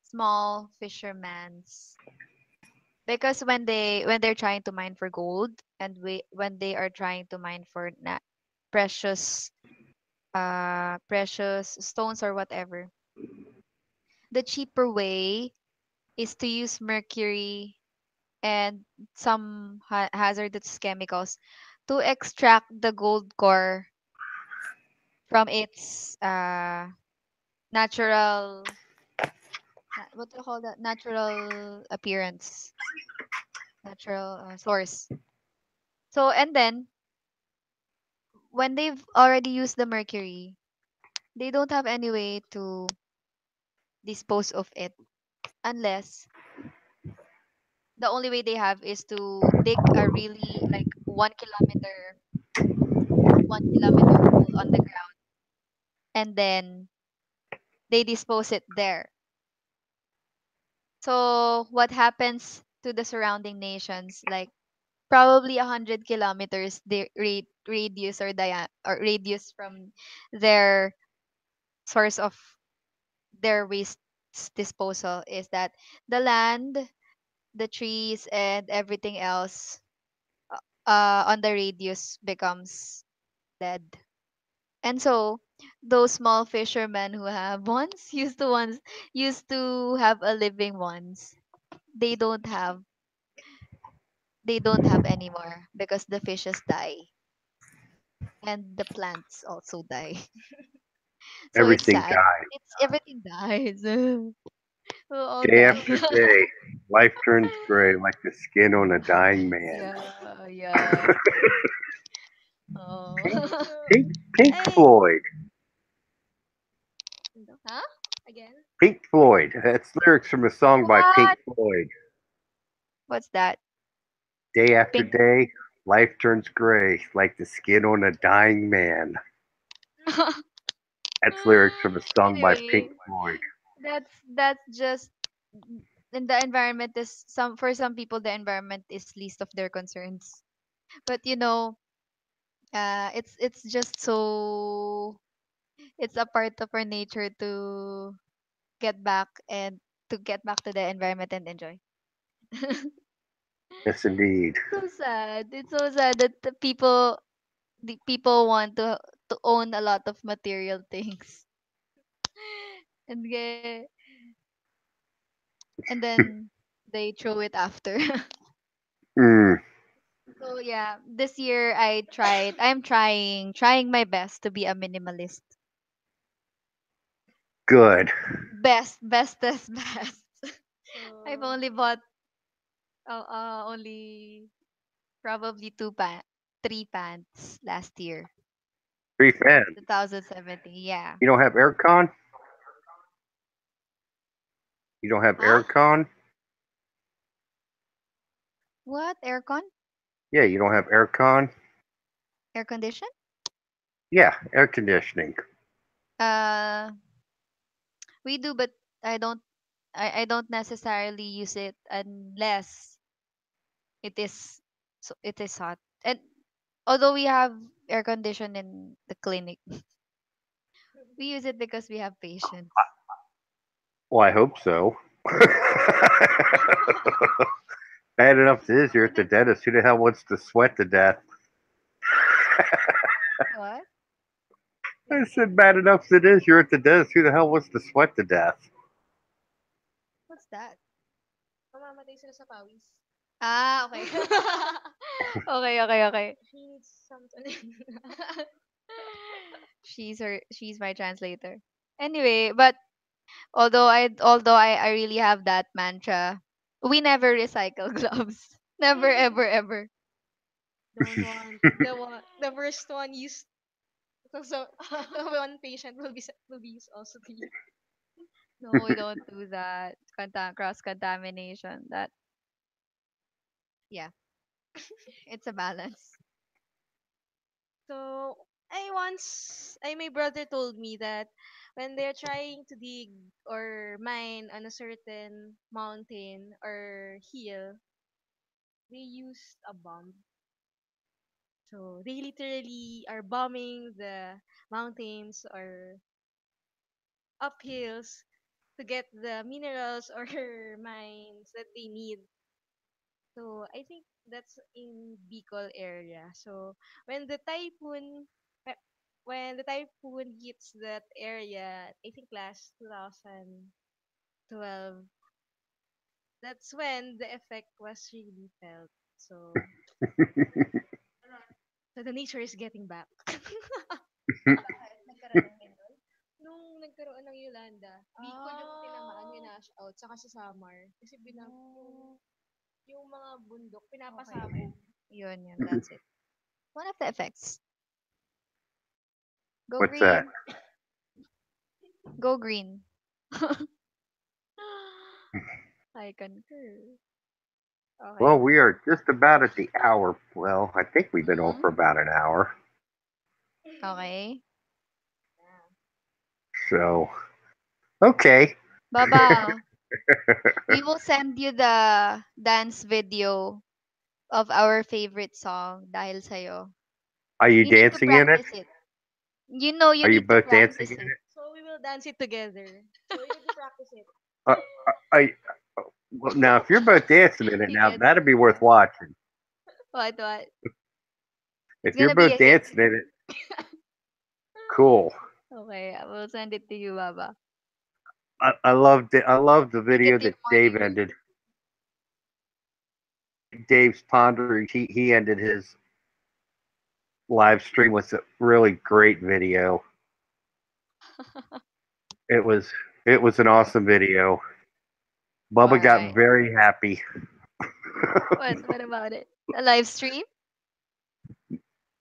Speaker 3: small fishermen's, because when they're trying to mine for gold, and when they are trying to mine for precious precious stones or whatever, the cheaper way is to use mercury and some hazardous chemicals to extract the gold core from its natural what do you call that, natural appearance, natural source. So and then when they've already used the mercury, they don't have any way to dispose of it, unless the only way they have is to dig a really like 1 kilometer hole on the ground, and then they dispose it there. So what happens to the surrounding nations, like probably 100 kilometers the radius or radius from their source of their waste disposal, is that the land, the trees, and everything else on the radius becomes dead. And so those small fishermen who have once used to have a living once, they don't have they don't have anymore because the fishes die and the plants also die. So it's
Speaker 1: Everything
Speaker 3: sad.
Speaker 1: dies.
Speaker 3: It's everything dies. We'll all
Speaker 1: Day
Speaker 3: die.
Speaker 1: after day, life turns gray like the skin on a dying man.
Speaker 3: Yeah, yeah. Oh.
Speaker 1: Pink,
Speaker 2: So,
Speaker 1: Pink, Pink
Speaker 2: hey,
Speaker 1: Floyd.
Speaker 2: huh? Again?
Speaker 1: Pink Floyd. That's lyrics from a song by Pink
Speaker 3: What?
Speaker 1: Floyd.
Speaker 3: What's that?
Speaker 1: Day after
Speaker 3: Pink.
Speaker 1: day, life turns gray like the skin on a dying man. That's lyrics from a song by Pink
Speaker 3: Anyway,
Speaker 1: Floyd.
Speaker 3: that's just and the environment is some for some people the environment is least of their concerns. But it's just so it's a part of our nature to get back and to get back to the environment and enjoy.
Speaker 1: Yes, indeed.
Speaker 3: So sad. It's so sad that the people want to own a lot of material things and and then they throw it after.
Speaker 1: Mm,
Speaker 3: So yeah, this year I'm trying my best to be a minimalist.
Speaker 1: good.
Speaker 3: Bestest best. I've
Speaker 2: So,
Speaker 3: only bought only probably three pants last year,
Speaker 1: Three fans.
Speaker 3: 2017. Yeah.
Speaker 1: You don't have aircon? You don't have
Speaker 3: Huh?
Speaker 1: aircon?
Speaker 3: What? Aircon?
Speaker 1: Yeah, you don't have aircon?
Speaker 3: Air condition?
Speaker 1: Yeah, air conditioning.
Speaker 3: Uh, we do, but I don't. I don't necessarily use it unless it is it is hot. And although we have air condition in the clinic, we use it because we have patients.
Speaker 1: Well, I hope so. Bad enough it is you're
Speaker 3: So
Speaker 1: at the
Speaker 3: that's
Speaker 1: dentist. Who the hell wants to sweat to death?
Speaker 3: what?
Speaker 1: I said bad enough as it is you're at the dentist. Who the hell wants to sweat to death?
Speaker 3: What's that?
Speaker 2: mamamatay sila sa pawis.
Speaker 3: Ah, okay. Okay, okay, okay.
Speaker 2: She needs something.
Speaker 3: She's my translator. Anyway, but I really have that mantra. We never recycle gloves. Never ever ever.
Speaker 2: Don't want the first one used so the one patient will be used also to you.
Speaker 3: No, we don't do that. Cross contamination. That yeah, it's a balance.
Speaker 2: So my brother told me that when they're trying to dig or mine on a certain mountain or hill, they used a bomb. So they literally are bombing the mountains or uphills to get the minerals or mines that they need. So I think that's in Bicol area. So when the typhoon whe- when the typhoon hits that area, I think last 2012, that's when the effect was really felt. So the nature is getting back.
Speaker 3: Bakit? Nagkaroon ng lindol?
Speaker 2: Nung nagkaroon ng Yolanda, Bicol yung tinamaan,
Speaker 3: Oh.
Speaker 2: winash out, saka sa Samar. Kasi
Speaker 3: Oh.
Speaker 2: yung mga bundok,
Speaker 3: Okay, okay.
Speaker 2: pinapasabog.
Speaker 3: Yun. That's it. One of the effects. Go
Speaker 1: What's that?
Speaker 3: green. Go green. I concur.
Speaker 1: Well,
Speaker 3: Okay.
Speaker 1: we are just about at the hour. Well, I think we've been on
Speaker 3: Mm-hmm.
Speaker 1: for about an hour.
Speaker 3: Okay.
Speaker 1: So, okay.
Speaker 3: Baba, we will send you the dance video of our favorite song dahil sa'yo.
Speaker 1: Are you
Speaker 3: You need to
Speaker 1: dancing in it?
Speaker 3: practice it. You know you
Speaker 1: Are you
Speaker 3: need to
Speaker 1: both dancing
Speaker 3: practice
Speaker 1: in
Speaker 3: it.
Speaker 1: it?
Speaker 2: So we will dance it together. So you need to practice it.
Speaker 1: Uh, I, well, now, if you're both dancing in it,
Speaker 3: He
Speaker 1: now
Speaker 3: gets
Speaker 1: that'd
Speaker 3: it
Speaker 1: be worth
Speaker 3: now.
Speaker 1: watching.
Speaker 3: What? It's
Speaker 1: If you're
Speaker 3: gonna be
Speaker 1: both
Speaker 3: a hit.
Speaker 1: dancing in it, cool.
Speaker 3: Okay, I will send it to you, Baba.
Speaker 1: I loved it. I loved the
Speaker 3: Make it
Speaker 1: video
Speaker 3: your
Speaker 1: that Dave
Speaker 3: morning routine.
Speaker 1: ended. Dave's ponderings. He ended his live stream with a really great video. It was it was an awesome video. Bubba
Speaker 3: All
Speaker 1: got
Speaker 3: right.
Speaker 1: very happy.
Speaker 3: What about it? A live stream?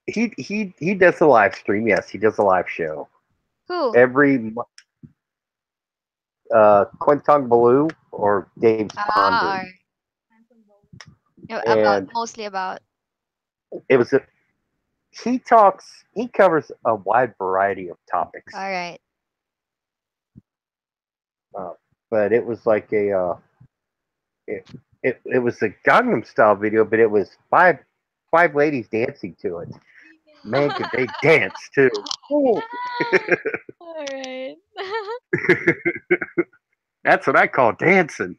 Speaker 1: He does a live stream. Yes, he does a live show
Speaker 3: Who?
Speaker 1: every Quintong Baloo or Dave's
Speaker 3: Ah,
Speaker 1: Pondering,
Speaker 3: or about
Speaker 1: and
Speaker 3: mostly about.
Speaker 1: it was a, he covers a wide variety of topics,
Speaker 3: All right.
Speaker 1: uh, but it was like it, it was a Gangnam style video, but it was five ladies dancing to it. Man, could they dance too? Ooh.
Speaker 3: All right.
Speaker 1: That's what I call dancing.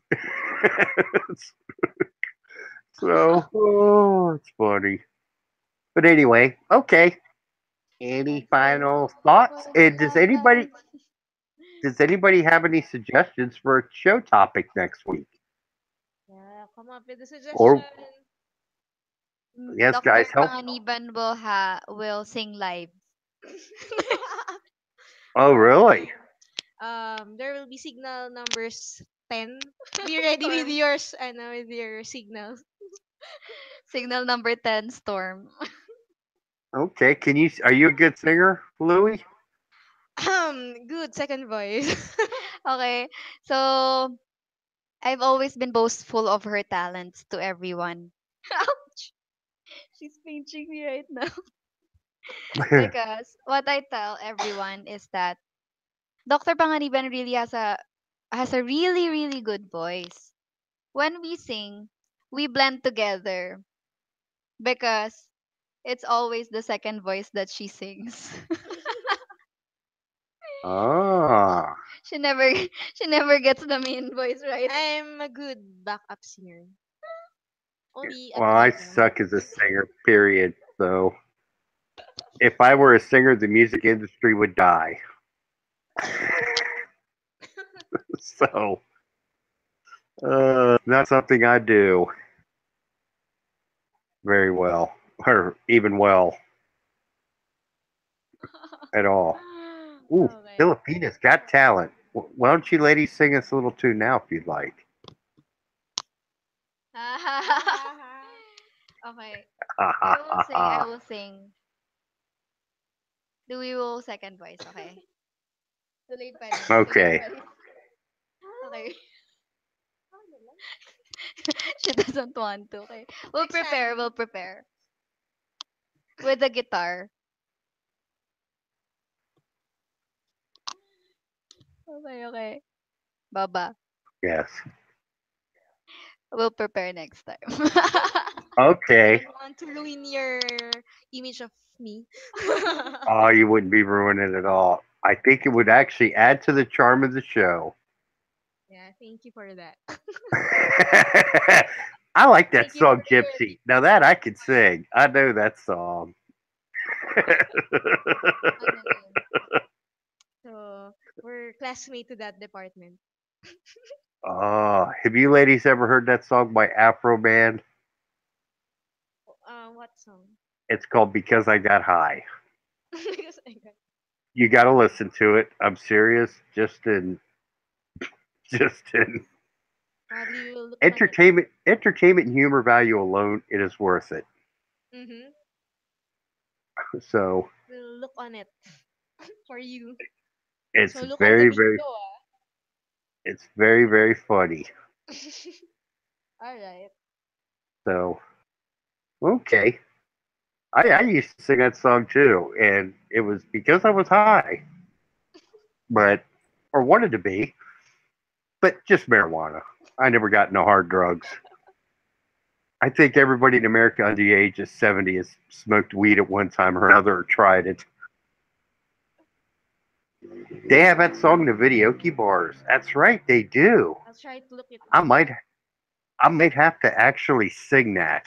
Speaker 1: So, oh, it's funny. But anyway, okay. Any final thoughts? And does anybody have any suggestions for a show topic next week?
Speaker 2: Yeah, come up with a suggestion.
Speaker 1: Or yes,
Speaker 3: Dr.
Speaker 1: guys, help.
Speaker 3: Panganiban will sing live.
Speaker 1: Oh, really?
Speaker 2: There will be signal numbers 10. Be ready with
Speaker 3: Storm.
Speaker 2: yours, with your signals.
Speaker 3: Signal number 10, Storm.
Speaker 1: Okay. Can you? Are you a good singer, Louie?
Speaker 2: Good second voice.
Speaker 3: Okay. So, I've always been boastful of her talents to everyone. Ouch! She's pinching me right now. Because what I tell everyone is that Dr. Panganiban really has a really really good voice. When we sing, we blend together because it's always the second voice that she sings.
Speaker 1: Ah.
Speaker 3: she never she never gets the main voice right.
Speaker 2: I'm a good backup singer. Only at
Speaker 1: Well,
Speaker 2: the
Speaker 1: I
Speaker 2: bottom.
Speaker 1: suck as a singer. Period. So, if I were a singer, the music industry would die. So, not something I do very well, or even well at all. Ooh,
Speaker 3: Okay.
Speaker 1: Filipinas got talent. Why don't you ladies sing us a little tune now if you'd like?
Speaker 3: Okay.
Speaker 1: Ha ha
Speaker 3: I will
Speaker 1: ha
Speaker 3: sing.
Speaker 1: ha.
Speaker 3: I will sing. Do we will second voice, okay? Too late pa rin. Too late
Speaker 1: Okay.
Speaker 3: pa rin. Okay. She doesn't want to. Okay. We'll
Speaker 2: Next
Speaker 3: prepare.
Speaker 2: time.
Speaker 3: We'll prepare. With the guitar. Okay, okay. Baba.
Speaker 1: Yes.
Speaker 3: We'll prepare next time.
Speaker 2: I
Speaker 1: Okay.
Speaker 2: don't want to ruin your image of me.
Speaker 1: Oh, you wouldn't be ruining it at all. I think it would actually add to the charm of the show.
Speaker 2: Yeah, thank you for that.
Speaker 1: I like that
Speaker 2: Thank you for
Speaker 1: song,
Speaker 2: your
Speaker 1: Gypsy. Now that I can sing. I know that song.
Speaker 2: ano na yun. So, we're classmate to that department.
Speaker 1: Oh, have you ladies ever heard that song by Afro Band?
Speaker 2: What song?
Speaker 1: It's called Because I Got High.
Speaker 2: Because I got
Speaker 1: You got to listen to it. I'm serious. Just in
Speaker 2: probably will look on it.
Speaker 1: entertainment and humor value alone, it is worth it.
Speaker 2: Mm-hmm.
Speaker 1: So
Speaker 2: We'll look on it for you.
Speaker 1: it's
Speaker 2: So look on the
Speaker 1: very, very,
Speaker 2: video,
Speaker 1: it's very, very funny.
Speaker 2: ah. Alright.
Speaker 1: So okay, I used to sing that song too, and it was because I was high, but or wanted to be, but just marijuana. I never got no hard drugs. I think everybody in America under the age of 70 has smoked weed at one time or another or tried it. They have that song in the videoke bars. That's right, they do.
Speaker 2: I'll try to look it
Speaker 1: I
Speaker 2: up.
Speaker 1: might I might have to actually sing that.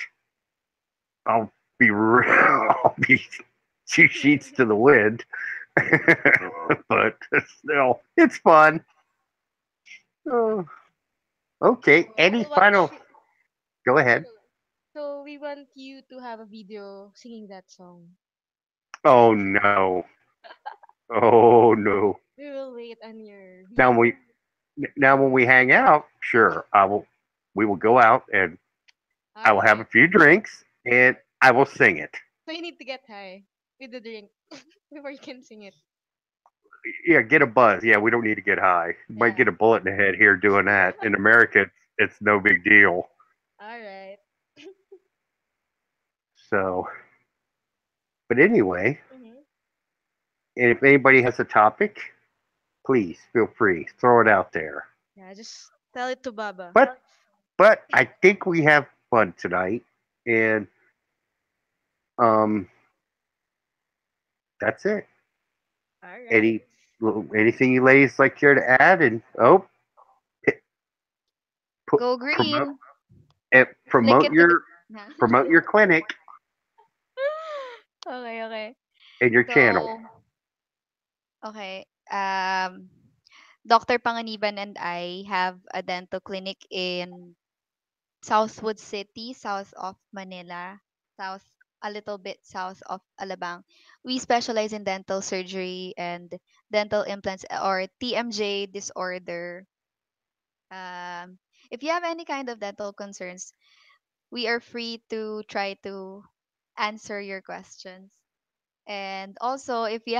Speaker 1: I'll be real. I'll be two sheets to the wind. But still, it's fun. Oh, okay.
Speaker 2: So
Speaker 1: Any
Speaker 2: we'll watch.
Speaker 1: final? Go ahead.
Speaker 2: So we want you to have a video singing that song.
Speaker 1: Oh no. Oh no.
Speaker 2: We will wait on your
Speaker 1: Now
Speaker 2: video.
Speaker 1: when we now when we hang out, sure, I will. We will go out and I will have a
Speaker 2: Alright.
Speaker 1: few drinks and I will sing it.
Speaker 2: So you need to get high with the drink before you can sing it.
Speaker 1: Yeah, get a buzz. Yeah, we don't need to get high. You might
Speaker 2: Yeah.
Speaker 1: get a bullet in the head here doing that. In America, it's no big deal.
Speaker 2: Alright.
Speaker 1: So, but anyway,
Speaker 2: Mm-hmm.
Speaker 1: if anybody has a topic, please feel free, throw it out there.
Speaker 2: Yeah, just tell it to Baba.
Speaker 1: But I think we have fun tonight, and um, that's it.
Speaker 2: Alright.
Speaker 1: Any anything you ladies like here to add? And oh, put,
Speaker 3: Go
Speaker 1: promote
Speaker 3: green. Flick
Speaker 1: promote
Speaker 3: it to the.
Speaker 1: your clinic
Speaker 3: Okay, okay.
Speaker 1: and your channel.
Speaker 3: So, okay. Dr. Panganiban and I have a dental clinic in Southwood City, south of Manila, south a little bit south of Alabang. We specialize in dental surgery and dental implants or TMJ disorder. Um, if you have any kind of dental concerns, we are free to try to answer your questions. And also, if you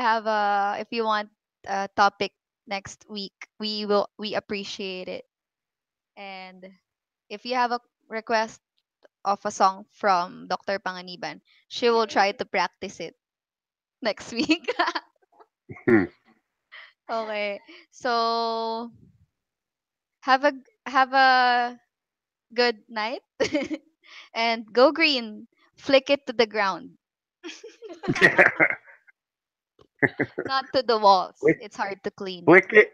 Speaker 3: want a topic next week, we appreciate it. And if you have a request of a song from Dr. Panganiban, she will try to practice it next week.
Speaker 1: Hmm.
Speaker 3: Okay. So have a good night and go green. Flick it to the ground, not to the walls.
Speaker 1: flick,
Speaker 3: It's hard to clean.
Speaker 1: flick it,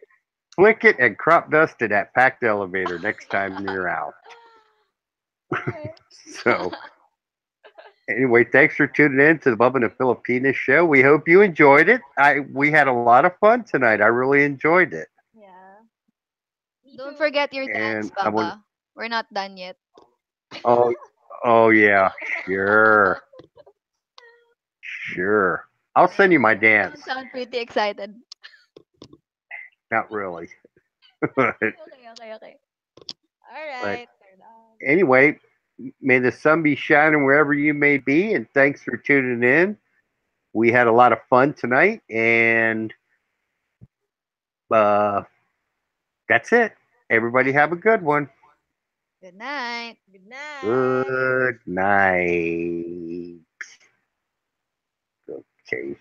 Speaker 1: flick it, and crop dust to that packed elevator next time you're out.
Speaker 3: Okay.
Speaker 1: So anyway, thanks for tuning in to the Bubba and the Filipinas show. We hope you enjoyed it. We had a lot of fun tonight. I really enjoyed it,
Speaker 2: Yeah. Me
Speaker 3: Don't
Speaker 2: too.
Speaker 3: forget your dance,
Speaker 1: and I want.
Speaker 3: Baba. We're not done yet.
Speaker 1: Oh, oh yeah, sure, sure. I'll send you my
Speaker 3: You
Speaker 1: dance.
Speaker 3: don't sound pretty excited.
Speaker 1: Not really, but
Speaker 3: Okay, okay, okay.
Speaker 2: Alright. Turn on.
Speaker 1: anyway, may the sun be shining wherever you may be, and thanks for tuning in. We had a lot of fun tonight, and uh, that's it. Everybody have a good one.
Speaker 3: Good night.
Speaker 2: Good night.
Speaker 1: Good night. Okay.